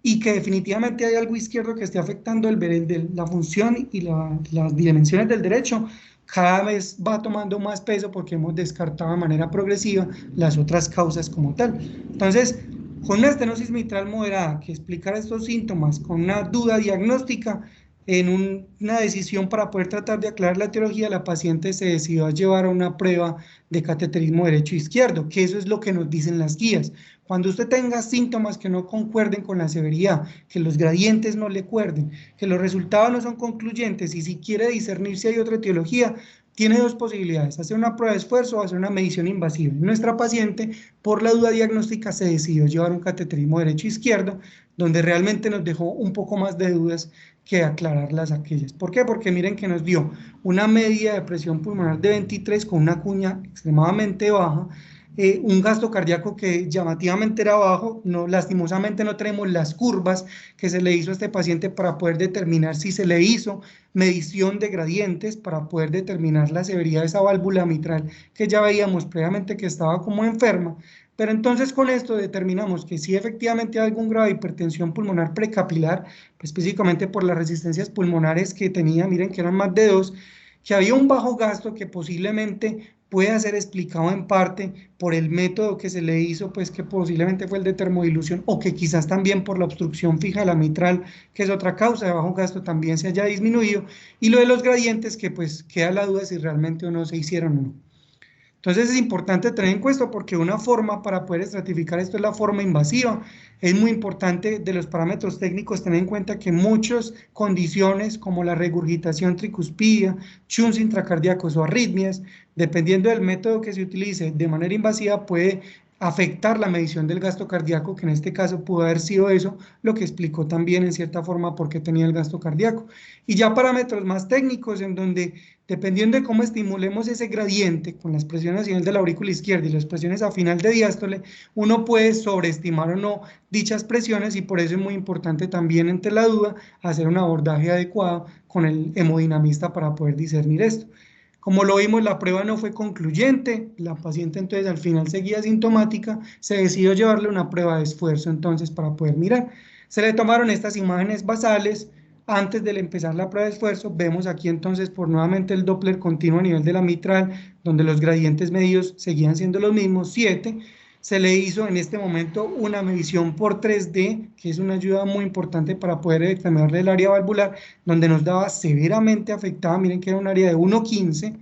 Y que definitivamente hay algo izquierdo que esté afectando la función y las dimensiones del derecho, cada vez va tomando más peso porque hemos descartado de manera progresiva las otras causas como tal. Entonces, con una estenosis mitral moderada que explicara estos síntomas con una duda diagnóstica, en una decisión para poder tratar de aclarar la etiología, la paciente se decidió a llevar a una prueba de cateterismo derecho e izquierdo, que eso es lo que nos dicen las guías. Cuando usted tenga síntomas que no concuerden con la severidad, que los gradientes no le acuerden, que los resultados no son concluyentes y si quiere discernir si hay otra etiología, tiene dos posibilidades, hacer una prueba de esfuerzo o hacer una medición invasiva. Nuestra paciente, por la duda diagnóstica, se decidió llevar un cateterismo derecho e izquierdo, donde realmente nos dejó un poco más de dudas que aclararlas aquellas. ¿Por qué? Porque miren que nos dio una media de presión pulmonar de 23 con una cuña extremadamente baja, un gasto cardíaco que llamativamente era bajo, no, lastimosamente no tenemos las curvas que se le hizo a este paciente para poder determinar si se le hizo medición de gradientes para poder determinar la severidad de esa válvula mitral que ya veíamos previamente que estaba como enferma. Pero entonces con esto determinamos que si efectivamente hay algún grado de hipertensión pulmonar precapilar, específicamente por las resistencias pulmonares que tenía, miren que eran más de 2, que había un bajo gasto que posiblemente pueda ser explicado en parte por el método que se le hizo, pues que posiblemente fue el de termodilución o que quizás también por la obstrucción fija de la mitral, que es otra causa de bajo gasto, también se haya disminuido, y lo de los gradientes que pues queda la duda si realmente o no se hicieron o no. Entonces es importante tener en cuenta porque una forma para poder estratificar esto es la forma invasiva. Es muy importante de los parámetros técnicos tener en cuenta que muchas condiciones como la regurgitación tricuspidia, shunts intracardíacos o arritmias, dependiendo del método que se utilice de manera invasiva, puede afectar la medición del gasto cardíaco, que en este caso pudo haber sido eso, lo que explicó también en cierta forma por qué tenía el gasto cardíaco. Y ya parámetros más técnicos en donde, dependiendo de cómo estimulemos ese gradiente con las presiones a nivel de la aurícula izquierda y las presiones a final de diástole, uno puede sobreestimar o no dichas presiones y por eso es muy importante también, entre la duda, hacer un abordaje adecuado con el hemodinamista para poder discernir esto. Como lo vimos, la prueba no fue concluyente, la paciente entonces al final seguía sintomática, se decidió llevarle una prueba de esfuerzo entonces para poder mirar. Se le tomaron estas imágenes basales antes de empezar la prueba de esfuerzo, vemos aquí entonces por nuevamente el Doppler continuo a nivel de la mitral, donde los gradientes medios seguían siendo los mismos, 7. Se le hizo en este momento una medición por 3D, que es una ayuda muy importante para poder determinar el área valvular, donde nos daba severamente afectada, miren que era un área de 1,15,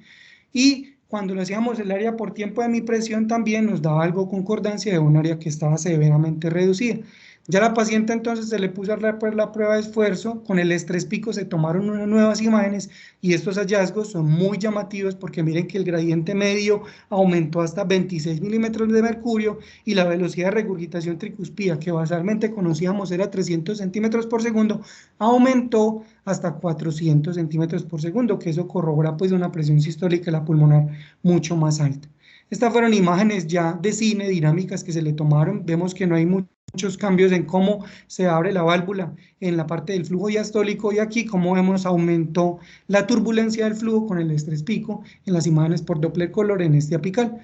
y cuando lo hacíamos el área por tiempo de mi presión también nos daba algo concordancia de un área que estaba severamente reducida. Ya la paciente entonces se le puso a hacer la prueba de esfuerzo, con el estrés pico se tomaron unas nuevas imágenes y estos hallazgos son muy llamativos porque miren que el gradiente medio aumentó hasta 26 milímetros de mercurio y la velocidad de regurgitación tricuspida, que basalmente conocíamos era 300 centímetros por segundo, aumentó hasta 400 centímetros por segundo, que eso corrobora pues una presión sistólica de la pulmonar mucho más alta. Estas fueron imágenes ya de cine dinámicas que se le tomaron. Vemos que no hay muchos cambios en cómo se abre la válvula en la parte del flujo diastólico, y aquí como vemos aumentó la turbulencia del flujo con el estrés pico en las imágenes por Doppler color en este apical.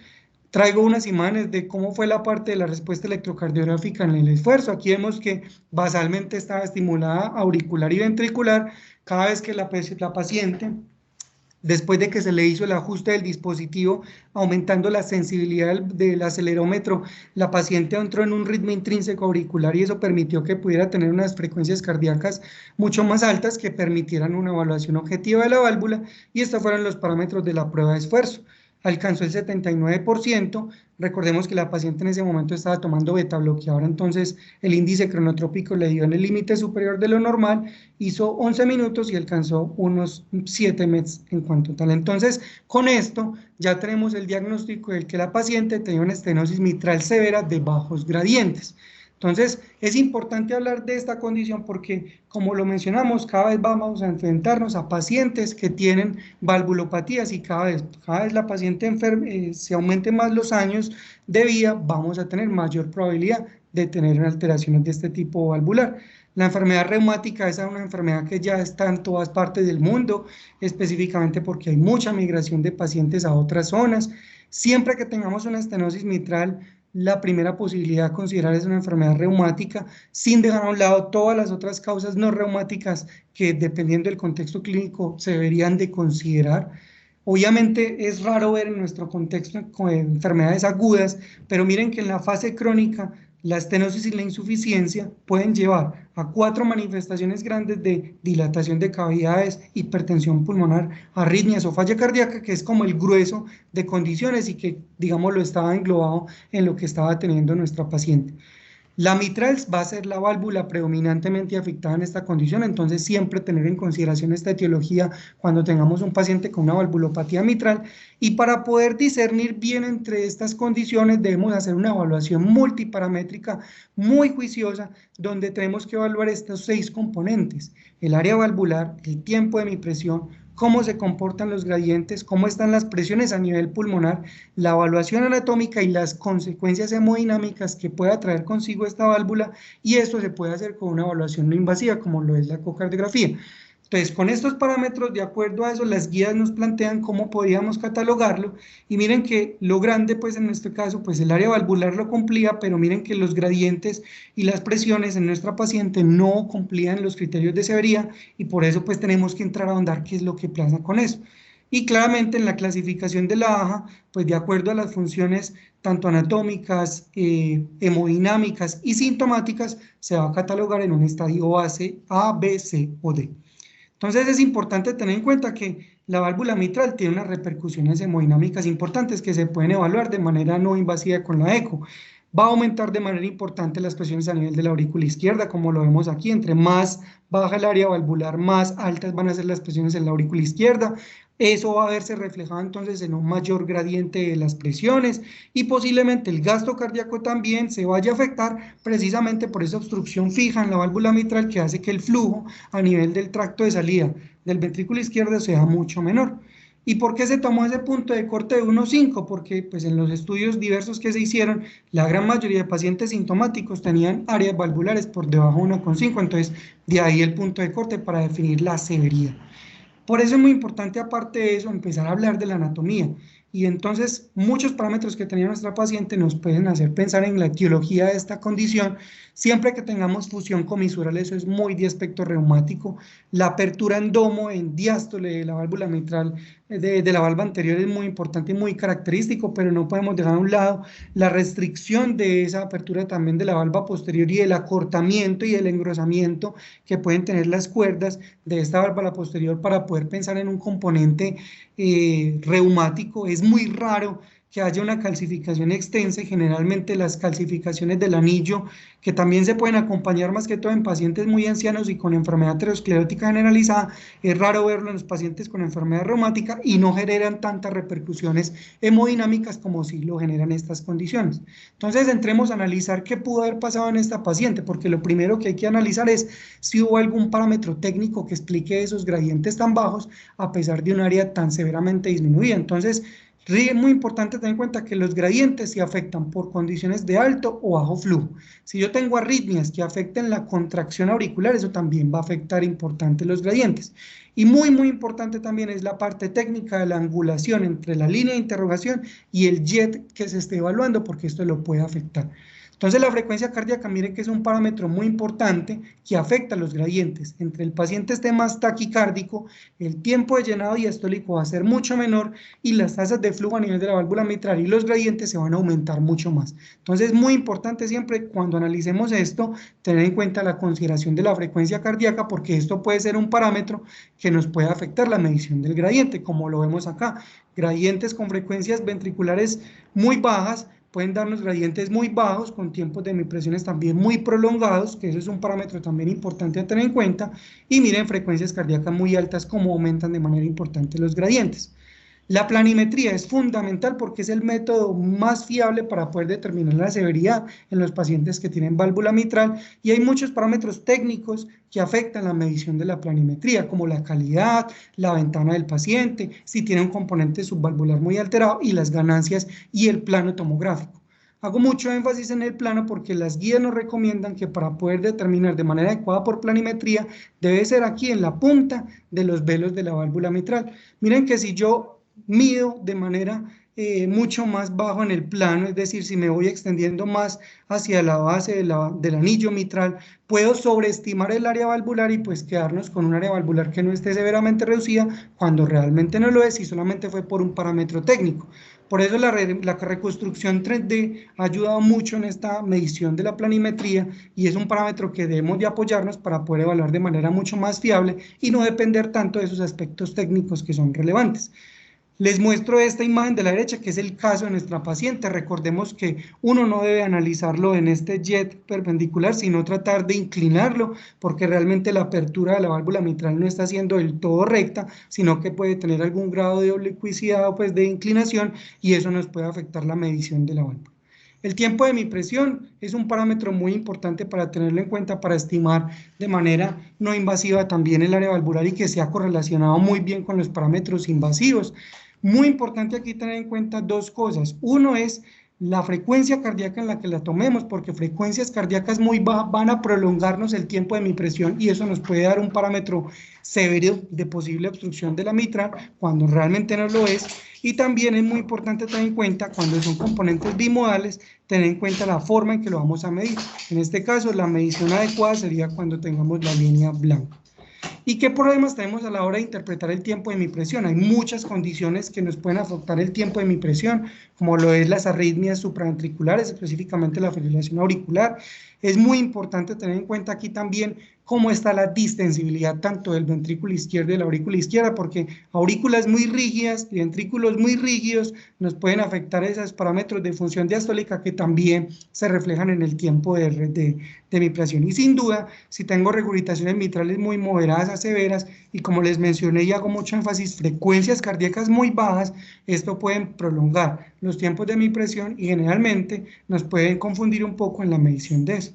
Traigo unas imágenes de cómo fue la parte de la respuesta electrocardiográfica en el esfuerzo. Aquí vemos que basalmente estaba estimulada auricular y ventricular cada vez que la paciente, después de que se le hizo el ajuste del dispositivo, aumentando la sensibilidad del acelerómetro, la paciente entró en un ritmo intrínseco auricular y eso permitió que pudiera tener unas frecuencias cardíacas mucho más altas que permitieran una evaluación objetiva de la válvula, y estos fueron los parámetros de la prueba de esfuerzo. Alcanzó el 79%, recordemos que la paciente en ese momento estaba tomando beta bloqueador, entonces el índice cronotrópico le dio en el límite superior de lo normal, hizo 11 minutos y alcanzó unos 7 meds en cuanto tal. Entonces, con esto ya tenemos el diagnóstico de que la paciente tenía una estenosis mitral severa de bajos gradientes. Entonces, es importante hablar de esta condición porque, como lo mencionamos, cada vez vamos a enfrentarnos a pacientes que tienen valvulopatías y cada vez la paciente se aumente más los años de vida, vamos a tener mayor probabilidad de tener alteraciones de este tipo valvular. La enfermedad reumática es una enfermedad que ya está en todas partes del mundo, específicamente porque hay mucha migración de pacientes a otras zonas. Siempre que tengamos una estenosis mitral, la primera posibilidad a considerar es una enfermedad reumática, sin dejar a un lado todas las otras causas no reumáticas que, dependiendo del contexto clínico, se deberían de considerar. Obviamente es raro ver en nuestro contexto con enfermedades agudas, pero miren que en la fase crónica la estenosis y la insuficiencia pueden llevar a 4 manifestaciones grandes de dilatación de cavidades, hipertensión pulmonar, arritmias o falla cardíaca, que es como el grueso de condiciones y que, digamos, lo estaba englobado en lo que estaba teniendo nuestra paciente. La mitral va a ser la válvula predominantemente afectada en esta condición, entonces siempre tener en consideración esta etiología cuando tengamos un paciente con una valvulopatía mitral, y para poder discernir bien entre estas condiciones debemos hacer una evaluación multiparamétrica muy juiciosa donde tenemos que evaluar estos 6 componentes: el área valvular, el tiempo de mi presión, cómo se comportan los gradientes, cómo están las presiones a nivel pulmonar, la evaluación anatómica y las consecuencias hemodinámicas que pueda traer consigo esta válvula, y esto se puede hacer con una evaluación no invasiva como lo es la ecocardiografía. Entonces, con estos parámetros, de acuerdo a eso, las guías nos plantean cómo podríamos catalogarlo, y miren que lo grande, pues en este caso, pues el área valvular lo cumplía, pero miren que los gradientes y las presiones en nuestra paciente no cumplían los criterios de severidad, y por eso pues tenemos que entrar a ahondar qué es lo que pasa con eso. Y claramente en la clasificación de la AJA, pues de acuerdo a las funciones tanto anatómicas, hemodinámicas y sintomáticas, se va a catalogar en un estadio base A, B, C o D. Entonces es importante tener en cuenta que la válvula mitral tiene unas repercusiones hemodinámicas importantes que se pueden evaluar de manera no invasiva con la eco. Va a aumentar de manera importante las presiones a nivel de la aurícula izquierda, como lo vemos aquí. Entre más baja el área valvular, más altas van a ser las presiones en la aurícula izquierda. Eso va a verse reflejado entonces en un mayor gradiente de las presiones, y posiblemente el gasto cardíaco también se vaya a afectar precisamente por esa obstrucción fija en la válvula mitral que hace que el flujo a nivel del tracto de salida del ventrículo izquierdo sea mucho menor. ¿Y por qué se tomó ese punto de corte de 1,5? Porque pues en los estudios diversos que se hicieron, la gran mayoría de pacientes sintomáticos tenían áreas valvulares por debajo de 1,5, entonces de ahí el punto de corte para definir la severidad. Por eso es muy importante, aparte de eso, empezar a hablar de la anatomía. Y entonces muchos parámetros que tenía nuestra paciente nos pueden hacer pensar en la etiología de esta condición. Siempre que tengamos fusión comisural, eso es muy de aspecto reumático. La apertura en domo, en diástole de la válvula mitral de la valva anterior es muy importante y muy característico, pero no podemos dejar a un lado la restricción de esa apertura también de la valva posterior y el acortamiento y el engrosamiento que pueden tener las cuerdas de esta válvula posterior para poder pensar en un componente reumático. Es muy raro que haya una calcificación extensa y generalmente las calcificaciones del anillo, que también se pueden acompañar más que todo en pacientes muy ancianos y con enfermedad aterosclerótica generalizada, es raro verlo en los pacientes con enfermedad reumática y no generan tantas repercusiones hemodinámicas como sí lo generan estas condiciones. Entonces entremos a analizar qué pudo haber pasado en esta paciente, porque lo primero que hay que analizar es si hubo algún parámetro técnico que explique esos gradientes tan bajos a pesar de un área tan severamente disminuida. Entonces, es muy importante tener en cuenta que los gradientes se afectan por condiciones de alto o bajo flujo. Si yo tengo arritmias que afecten la contracción auricular, eso también va a afectar importante los gradientes. Y muy importante también es la parte técnica de la angulación entre la línea de interrogación y el jet que se esté evaluando, porque esto lo puede afectar. Entonces la frecuencia cardíaca, miren que es un parámetro muy importante que afecta a los gradientes. Entre el paciente esté más taquicárdico, el tiempo de llenado diastólico va a ser mucho menor y las tasas de flujo a nivel de la válvula mitral y los gradientes se van a aumentar mucho más. Entonces es muy importante siempre cuando analicemos esto, tener en cuenta la consideración de la frecuencia cardíaca, porque esto puede ser un parámetro que nos puede afectar la medición del gradiente, como lo vemos acá. Gradientes con frecuencias ventriculares muy bajas pueden darnos gradientes muy bajos con tiempos de hemipresiones también muy prolongados, que eso es un parámetro también importante a tener en cuenta, y miren frecuencias cardíacas muy altas como aumentan de manera importante los gradientes. La planimetría es fundamental porque es el método más fiable para poder determinar la severidad en los pacientes que tienen válvula mitral y hay muchos parámetros técnicos que afectan la medición de la planimetría, como la calidad, la ventana del paciente, si tiene un componente subvalvular muy alterado y las ganancias y el plano tomográfico. Hago mucho énfasis en el plano porque las guías nos recomiendan que para poder determinar de manera adecuada por planimetría debe ser aquí en la punta de los velos de la válvula mitral. Miren que si yo mido de manera mucho más bajo en el plano, es decir, si me voy extendiendo más hacia la base del anillo mitral, puedo sobreestimar el área valvular y pues quedarnos con un área valvular que no esté severamente reducida cuando realmente no lo es y solamente fue por un parámetro técnico. Por eso la reconstrucción 3D ha ayudado mucho en esta medición de la planimetría y es un parámetro que debemos de apoyarnos para poder evaluar de manera mucho más fiable y no depender tanto de esos aspectos técnicos que son relevantes. Les muestro esta imagen de la derecha, que es el caso de nuestra paciente. Recordemos que uno no debe analizarlo en este jet perpendicular, sino tratar de inclinarlo, porque realmente la apertura de la válvula mitral no está siendo del todo recta, sino que puede tener algún grado de oblicuidad o pues de inclinación, y eso nos puede afectar la medición de la válvula. El tiempo de hemipresión es un parámetro muy importante para tenerlo en cuenta para estimar de manera no invasiva también el área valvular y que se ha correlacionado muy bien con los parámetros invasivos. Muy importante aquí tener en cuenta dos cosas. Uno es la frecuencia cardíaca en la que la tomemos, porque frecuencias cardíacas muy bajas van a prolongarnos el tiempo de hemipresión y eso nos puede dar un parámetro severo de posible obstrucción de la mitral cuando realmente no lo es. Y también es muy importante tener en cuenta cuando son componentes bimodales, tener en cuenta la forma en que lo vamos a medir. En este caso, la medición adecuada sería cuando tengamos la línea blanca. ¿Y qué problemas tenemos a la hora de interpretar el tiempo de hemipresión? Hay muchas condiciones que nos pueden afectar el tiempo de hemipresión, como lo es las arritmias supraventriculares, específicamente la fibrilación auricular. Es muy importante tener en cuenta aquí también cómo está la distensibilidad tanto del ventrículo izquierdo y de la aurícula izquierda, porque aurículas muy rígidas y ventrículos muy rígidos nos pueden afectar esos parámetros de función diastólica que también se reflejan en el tiempo de hemipresión. Y sin duda, si tengo regurgitaciones mitrales muy moderadas a severas y como les mencioné y hago mucho énfasis, frecuencias cardíacas muy bajas, esto puede prolongar los tiempos de hemipresión y generalmente nos pueden confundir un poco en la medición de eso.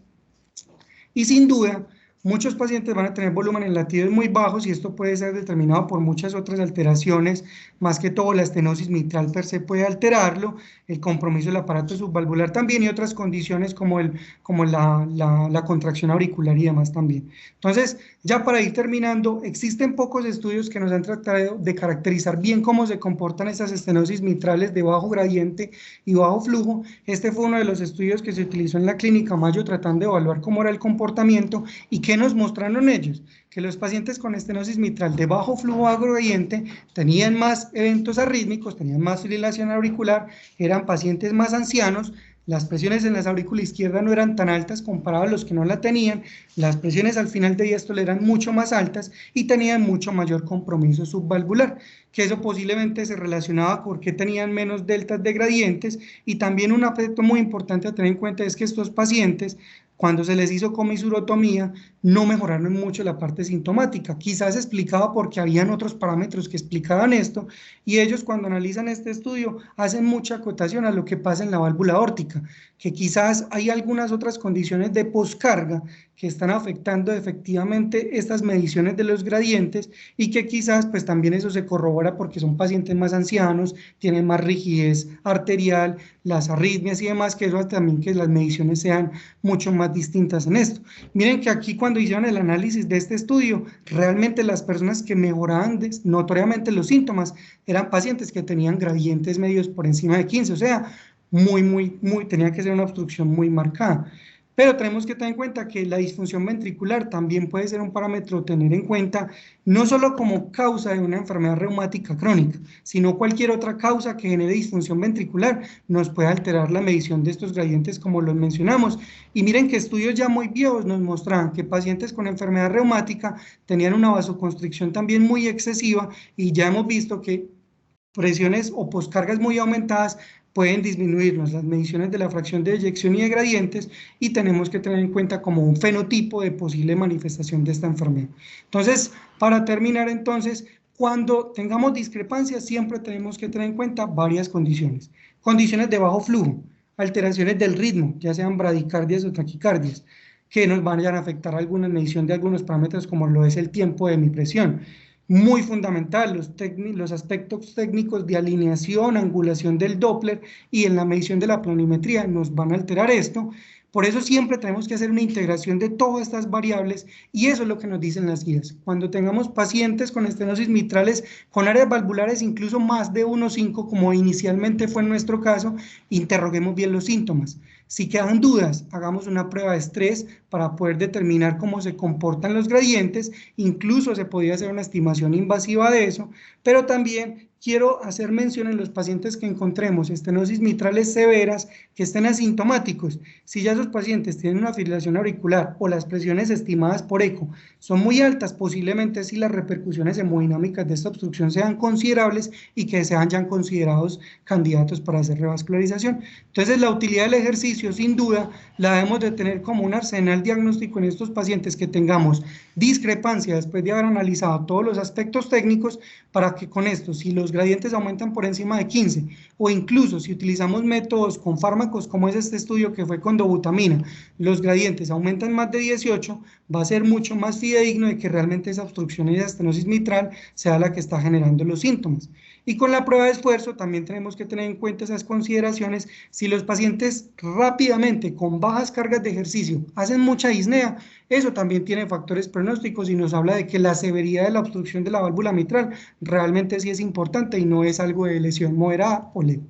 Y sin duda, muchos pacientes van a tener volúmenes latidos muy bajos y esto puede ser determinado por muchas otras alteraciones, más que todo la estenosis mitral per se puede alterarlo, el compromiso del aparato subvalvular también y otras condiciones como la contracción auricular y demás también. Entonces, ya para ir terminando, existen pocos estudios que nos han tratado de caracterizar bien cómo se comportan estas estenosis mitrales de bajo gradiente y bajo flujo. Este fue uno de los estudios que se utilizó en la clínica Mayo tratando de evaluar cómo era el comportamiento y qué nos mostraron ellos, que los pacientes con estenosis mitral de bajo flujo agrediente tenían más eventos arrítmicos, tenían más fibrilación auricular, eran pacientes más ancianos, las presiones en la aurícula izquierda no eran tan altas comparado a los que no la tenían, las presiones al final de diástole eran mucho más altas y tenían mucho mayor compromiso subvalvular, que eso posiblemente se relacionaba porque tenían menos deltas de gradientes y también un aspecto muy importante a tener en cuenta es que estos pacientes cuando se les hizo comisurotomía, no mejoraron mucho la parte sintomática. Quizás explicaba porque habían otros parámetros que explicaban esto, y ellos cuando analizan este estudio hacen mucha acotación a lo que pasa en la válvula aórtica, que quizás hay algunas otras condiciones de poscarga que están afectando efectivamente estas mediciones de los gradientes y que quizás pues también eso se corrobora porque son pacientes más ancianos, tienen más rigidez arterial, las arritmias y demás, que eso hace también que las mediciones sean mucho más distintas en esto. Miren que aquí cuando hicieron el análisis de este estudio, realmente las personas que mejoraban notoriamente los síntomas eran pacientes que tenían gradientes medios por encima de 15, o sea, tenía que ser una obstrucción muy marcada. Pero tenemos que tener en cuenta que la disfunción ventricular también puede ser un parámetro a tener en cuenta, no solo como causa de una enfermedad reumática crónica, sino cualquier otra causa que genere disfunción ventricular nos puede alterar la medición de estos gradientes como los mencionamos. Y miren que estudios ya muy viejos nos mostraban que pacientes con enfermedad reumática tenían una vasoconstricción también muy excesiva y ya hemos visto que presiones o poscargas muy aumentadas pueden disminuirnos las mediciones de la fracción de eyección y de gradientes y tenemos que tener en cuenta como un fenotipo de posible manifestación de esta enfermedad. Entonces, para terminar entonces, cuando tengamos discrepancias siempre tenemos que tener en cuenta varias condiciones. Condiciones de bajo flujo, alteraciones del ritmo, ya sean bradicardias o taquicardias, que nos vayan a afectar alguna medición de algunos parámetros como lo es el tiempo de mi presión. Muy fundamental, los aspectos técnicos de alineación, angulación del Doppler y en la medición de la planimetría nos van a alterar esto. Por eso siempre tenemos que hacer una integración de todas estas variables y eso es lo que nos dicen las guías. Cuando tengamos pacientes con estenosis mitrales con áreas valvulares incluso más de 1,5 como inicialmente fue en nuestro caso, interroguemos bien los síntomas. Si quedan dudas, hagamos una prueba de estrés para poder determinar cómo se comportan los gradientes, incluso se podría hacer una estimación invasiva de eso, pero también quiero hacer mención en los pacientes que encontremos estenosis mitrales severas que estén asintomáticos. Si ya esos pacientes tienen una fibrilación auricular o las presiones estimadas por eco son muy altas, posiblemente si las repercusiones hemodinámicas de esta obstrucción sean considerables y que sean ya considerados candidatos para hacer revascularización. Entonces la utilidad del ejercicio sin duda la debemos de tener como un arsenal diagnóstico en estos pacientes que tengamos discrepancia después de haber analizado todos los aspectos técnicos para que con esto, si los gradientes aumentan por encima de 15 o incluso si utilizamos métodos con fármacos como es este estudio que fue con dobutamina, los gradientes aumentan más de 18, va a ser mucho más fidedigno de que realmente esa obstrucción y esa estenosis mitral sea la que está generando los síntomas. Y con la prueba de esfuerzo también tenemos que tener en cuenta esas consideraciones. Si los pacientes rápidamente con bajas cargas de ejercicio hacen mucha disnea, eso también tiene factores pronósticos y nos habla de que la severidad de la obstrucción de la válvula mitral realmente sí es importante y no es algo de lesión moderada o leve.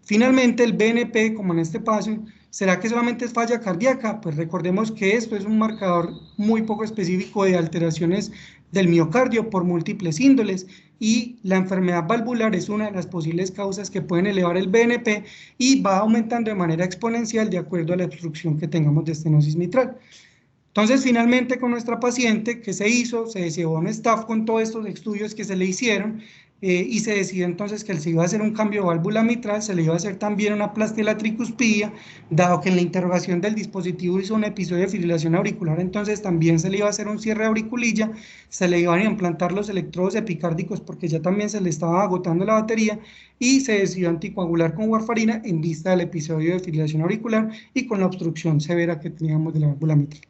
Finalmente, el BNP, como en este paso, ¿será que solamente es falla cardíaca? Pues recordemos que esto es un marcador muy poco específico de alteraciones del miocardio por múltiples índoles y la enfermedad valvular es una de las posibles causas que pueden elevar el BNP y va aumentando de manera exponencial de acuerdo a la obstrucción que tengamos de estenosis mitral. Entonces, finalmente con nuestra paciente, ¿qué se hizo? Se llevó a un staff con todos estos estudios que se le hicieron y se decidió entonces que se iba a hacer un cambio de válvula mitral, se le iba a hacer también una plastia de la tricuspidia, dado que en la interrogación del dispositivo hizo un episodio de fibrilación auricular, entonces también se le iba a hacer un cierre de auriculilla, se le iban a implantar los electrodos epicárdicos porque ya también se le estaba agotando la batería y se decidió anticoagular con warfarina en vista del episodio de fibrilación auricular y con la obstrucción severa que teníamos de la válvula mitral.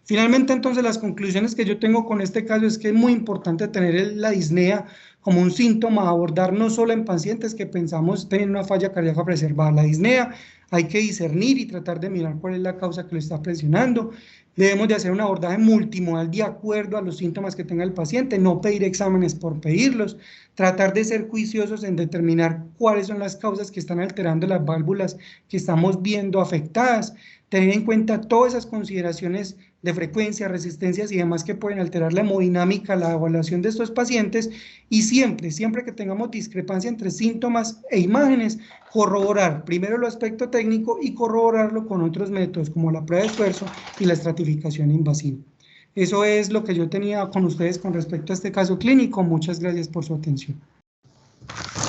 Finalmente, entonces, las conclusiones que yo tengo con este caso es que es muy importante tener la disnea como un síntoma a abordar no solo en pacientes que pensamos tener una falla cardíaca preservada. La disnea hay que discernir y tratar de mirar cuál es la causa que lo está presionando. Debemos de hacer un abordaje multimodal de acuerdo a los síntomas que tenga el paciente, no pedir exámenes por pedirlos, tratar de ser juiciosos en determinar cuáles son las causas que están alterando las válvulas que estamos viendo afectadas, tener en cuenta todas esas consideraciones de frecuencia, resistencias y demás que pueden alterar la hemodinámica, la evaluación de estos pacientes y siempre que tengamos discrepancia entre síntomas e imágenes, corroborar primero el aspecto técnico y corroborarlo con otros métodos como la prueba de esfuerzo y la estratificación invasiva. Eso es lo que yo tenía con ustedes con respecto a este caso clínico. Muchas gracias por su atención.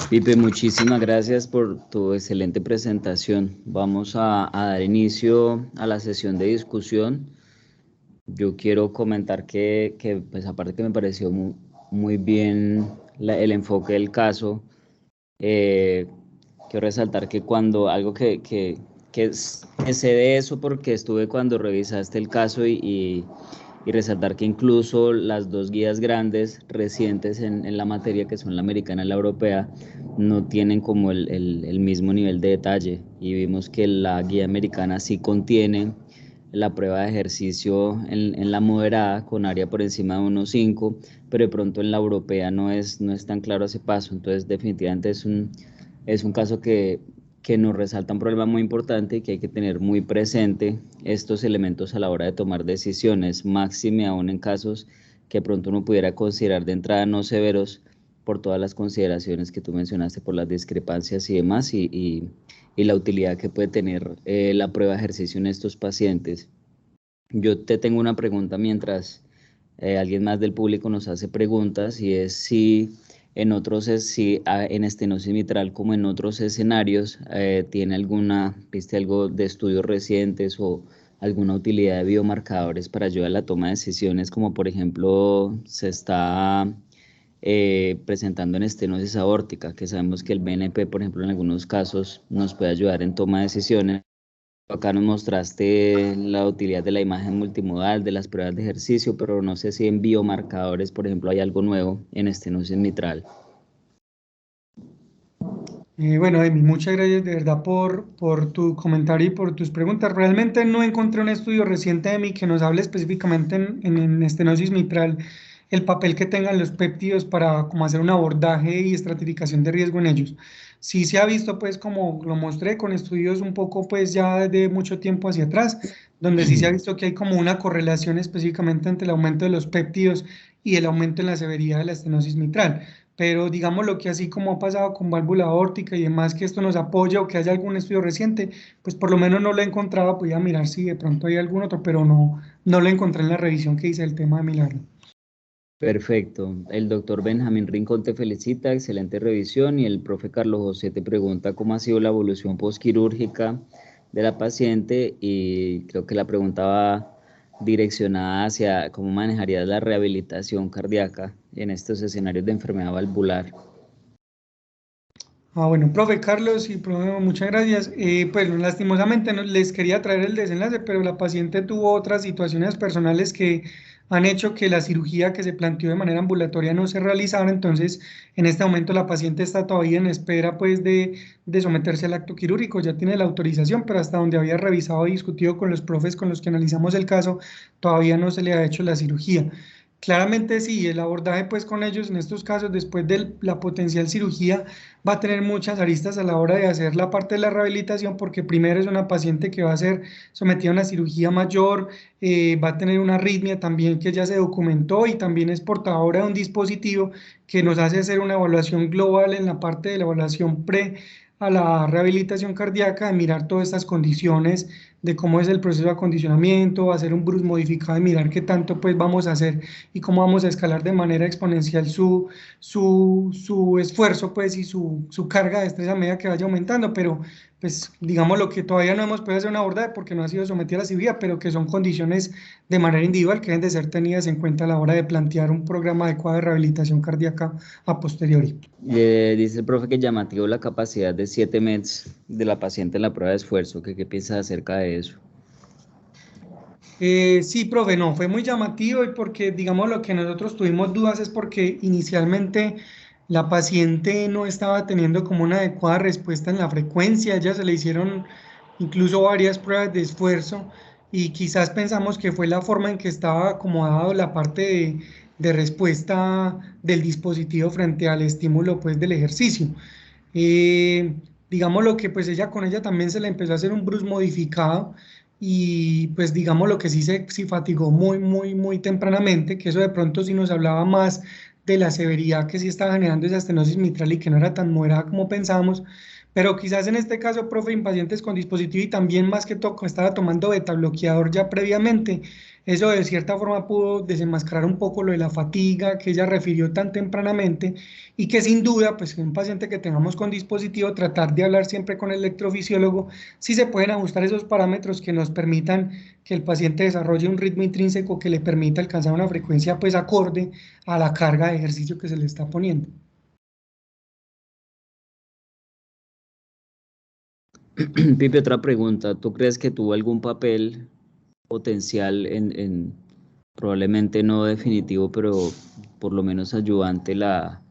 Pipe, muchísimas gracias por tu excelente presentación. Vamos a dar inicio a la sesión de discusión. Yo quiero comentar que pues aparte que me pareció muy bien el enfoque del caso, quiero resaltar que cuando algo que sé de eso porque estuve cuando revisaste el caso y resaltar que incluso las dos guías grandes recientes en la materia, que son la americana y la europea, no tienen como el mismo nivel de detalle, y vimos que la guía americana sí contiene la prueba de ejercicio en la moderada con área por encima de 1.5, pero de pronto en la europea no es tan claro ese paso. Entonces definitivamente es un caso que nos resalta un problema muy importante y que hay que tener muy presente estos elementos a la hora de tomar decisiones, máxime aún en casos que pronto uno pudiera considerar de entrada no severos por todas las consideraciones que tú mencionaste, por las discrepancias y demás, y la utilidad que puede tener la prueba de ejercicio en estos pacientes. Yo te tengo una pregunta mientras alguien más del público nos hace preguntas, y es si en estenosis mitral como en otros escenarios tiene viste algo de estudios recientes o alguna utilidad de biomarcadores para ayudar a la toma de decisiones, como por ejemplo se está presentando en estenosis aórtica, que sabemos que el BNP, por ejemplo, en algunos casos nos puede ayudar en toma de decisiones. Acá nos mostraste la utilidad de la imagen multimodal, de las pruebas de ejercicio, pero no sé si en biomarcadores, por ejemplo, hay algo nuevo en estenosis mitral. Bueno, Emi, muchas gracias de verdad por tu comentario y por tus preguntas. Realmente no encontré un estudio reciente de mí que nos hable específicamente en estenosis mitral el papel que tengan los péptidos para como hacer un abordaje y estratificación de riesgo en ellos. Sí se ha visto, pues, como lo mostré con estudios un poco, pues, ya de mucho tiempo hacia atrás, donde sí se ha visto que hay como una correlación específicamente entre el aumento de los péptidos y el aumento en la severidad de la estenosis mitral, pero digamos lo que así como ha pasado con válvula aórtica y demás, que esto nos apoya o que haya algún estudio reciente, pues por lo menos no lo he encontrado. Voy a mirar si de pronto hay algún otro, pero no lo encontré en la revisión que hice el tema de Milagro. Perfecto. El doctor Benjamín Rincón te felicita, excelente revisión, y el profe Carlos José te pregunta cómo ha sido la evolución postquirúrgica de la paciente, y creo que la pregunta va direccionada hacia cómo manejarías la rehabilitación cardíaca en estos escenarios de enfermedad valvular. Bueno, profe Carlos y profe, muchas gracias. Pues lastimosamente no les quería traer el desenlace, pero la paciente tuvo otras situaciones personales que han hecho que la cirugía que se planteó de manera ambulatoria no se realizara. Entonces, en este momento la paciente está todavía en espera, pues, de someterse al acto quirúrgico. Ya tiene la autorización, pero hasta donde había revisado y discutido con los profes con los que analizamos el caso, todavía no se le ha hecho la cirugía. Claramente sí, el abordaje pues con ellos en estos casos después de la potencial cirugía va a tener muchas aristas a la hora de hacer la parte de la rehabilitación, porque primero es una paciente que va a ser sometida a una cirugía mayor, va a tener una arritmia también que ya se documentó y también es portadora de un dispositivo que nos hace hacer una evaluación global en la parte de la evaluación pre a la rehabilitación cardíaca, de mirar todas estas condiciones, de cómo es el proceso de acondicionamiento, hacer un Bruce modificado y mirar qué tanto pues vamos a hacer y cómo vamos a escalar de manera exponencial su esfuerzo pues y su carga de estrés a medida que vaya aumentando, pero pues digamos lo que todavía no hemos podido hacer un abordaje porque no ha sido sometida a la cirugía, pero que son condiciones de manera individual que deben de ser tenidas en cuenta a la hora de plantear un programa adecuado de rehabilitación cardíaca a posteriori. Dice el profe que llamativo la capacidad de 7 METs de la paciente en la prueba de esfuerzo. ¿Qué piensas acerca de eso? Sí, profe, no, fue muy llamativo y porque, digamos, lo que nosotros tuvimos dudas es porque inicialmente la paciente no estaba teniendo como una adecuada respuesta en la frecuencia, ya se le hicieron incluso varias pruebas de esfuerzo y quizás pensamos que fue la forma en que estaba acomodado la parte de respuesta del dispositivo frente al estímulo, pues, del ejercicio. Eh, digamos lo que pues ella con ella también se le empezó a hacer un Bruce modificado y pues digamos lo que sí fatigó muy tempranamente, que eso de pronto sí nos hablaba más de la severidad que sí estaba generando esa estenosis mitral y que no era tan moderada como pensábamos, pero quizás en este caso, profe, en pacientes con dispositivo y también más que todo estaba tomando beta bloqueador ya previamente, eso de cierta forma pudo desenmascarar un poco lo de la fatiga que ella refirió tan tempranamente y que sin duda, pues un paciente que tengamos con dispositivo, tratar de hablar siempre con el electrofisiólogo, si se pueden ajustar esos parámetros que nos permitan que el paciente desarrolle un ritmo intrínseco que le permita alcanzar una frecuencia pues acorde a la carga de ejercicio que se le está poniendo. Pipe, otra pregunta. ¿Tú crees que tuvo algún papel potencial probablemente no definitivo, pero por lo menos ayudante, la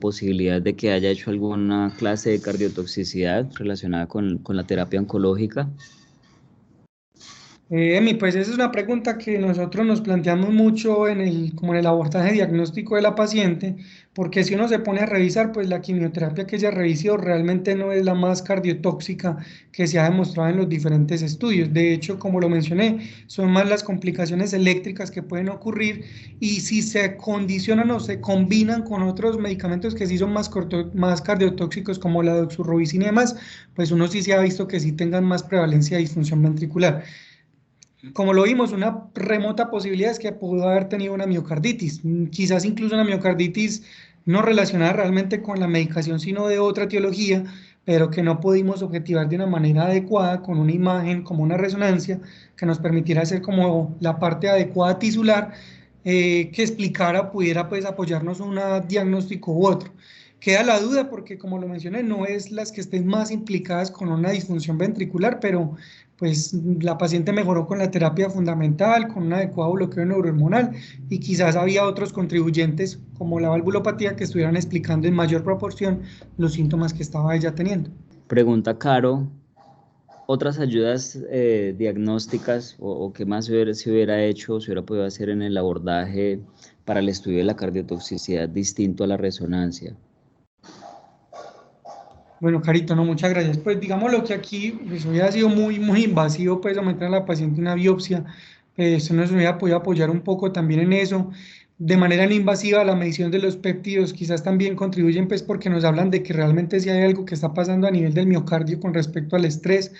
posibilidad de que haya hecho alguna clase de cardiotoxicidad relacionada con la terapia oncológica? Emi, pues esa es una pregunta que nosotros nos planteamos mucho como en el abordaje diagnóstico de la paciente, porque si uno se pone a revisar, pues la quimioterapia que ella revisó realmente no es la más cardiotóxica que se ha demostrado en los diferentes estudios. De hecho, como lo mencioné, son más las complicaciones eléctricas que pueden ocurrir y si se condicionan o se combinan con otros medicamentos que sí son más cardiotóxicos como la doxorubicina y demás, pues uno sí se ha visto que sí tengan más prevalencia de disfunción ventricular. Como lo vimos, una remota posibilidad es que pudo haber tenido una miocarditis, quizás incluso una miocarditis no relacionada realmente con la medicación, sino de otra etiología, pero que no pudimos objetivar de una manera adecuada con una imagen, como una resonancia, que nos permitiera hacer como la parte adecuada tisular, que explicara, pudiera pues apoyarnos un diagnóstico u otro. Queda la duda porque, como lo mencioné, no es las que estén más implicadas con una disfunción ventricular, pero pues la paciente mejoró con la terapia fundamental, con un adecuado bloqueo neurohormonal y quizás había otros contribuyentes como la valvulopatía que estuvieran explicando en mayor proporción los síntomas que estaba ella teniendo. Pregunta Caro, ¿otras ayudas diagnósticas o qué más se hubiera hecho, se hubiera podido hacer en el abordaje para el estudio de la cardiotoxicidad distinto a la resonancia? Bueno, Carito, no, muchas gracias. Pues digamos lo que aquí pues, hubiera sido muy invasivo, pues someter a la paciente una biopsia, eso nos hubiera podido apoyar un poco también en eso. De manera no invasiva, la medición de los péptidos quizás también contribuyen, pues porque nos hablan de que realmente sí hay algo que está pasando a nivel del miocardio con respecto al estrés,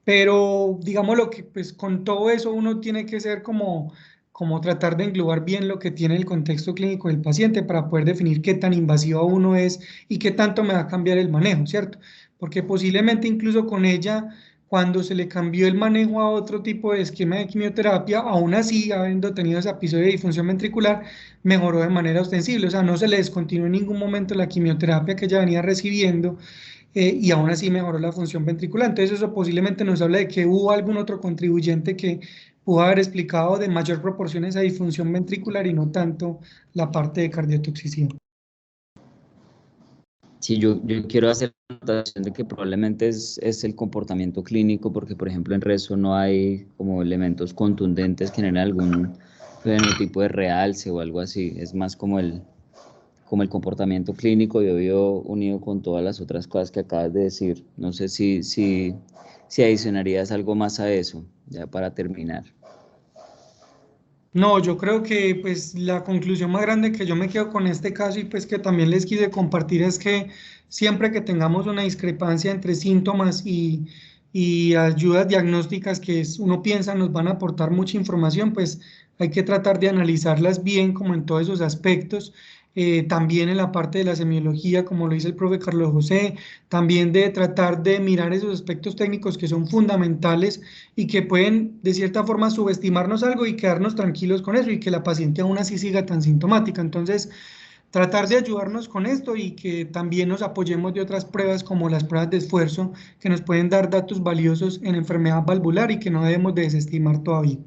pero digamos lo que, pues con todo eso uno tiene que ser como tratar de englobar bien lo que tiene el contexto clínico del paciente para poder definir qué tan invasivo uno es y qué tanto me va a cambiar el manejo, ¿cierto? Porque posiblemente incluso con ella, cuando se le cambió el manejo a otro tipo de esquema de quimioterapia, aún así, habiendo tenido ese episodio de disfunción ventricular, mejoró de manera ostensible, o sea, no se le descontinuó en ningún momento la quimioterapia que ella venía recibiendo y aún así mejoró la función ventricular. Entonces eso posiblemente nos habla de que hubo algún otro contribuyente que pudo haber explicado de mayor proporción esa disfunción ventricular y no tanto la parte de cardiotoxicidad. Sí, yo quiero hacer la anotación de que probablemente es el comportamiento clínico, porque por ejemplo en rezo no hay como elementos contundentes que generen algún fenotipo de realce o algo así, es más como el comportamiento clínico y obvio unido con todas las otras cosas que acabas de decir. No sé si adicionarías algo más a eso, ya para terminar. No, yo creo que pues la conclusión más grande que yo me quedo con este caso y pues que también les quise compartir es que siempre que tengamos una discrepancia entre síntomas y ayudas diagnósticas uno piensa nos van a aportar mucha información, pues hay que tratar de analizarlas bien como en todos esos aspectos. También en la parte de la semiología, como lo dice el profe Carlos José, también de tratar de mirar esos aspectos técnicos que son fundamentales y que pueden de cierta forma subestimarnos algo y quedarnos tranquilos con eso y que la paciente aún así siga tan sintomática. Entonces, tratar de ayudarnos con esto y que también nos apoyemos de otras pruebas como las pruebas de esfuerzo que nos pueden dar datos valiosos en enfermedad valvular y que no debemos de desestimar todavía.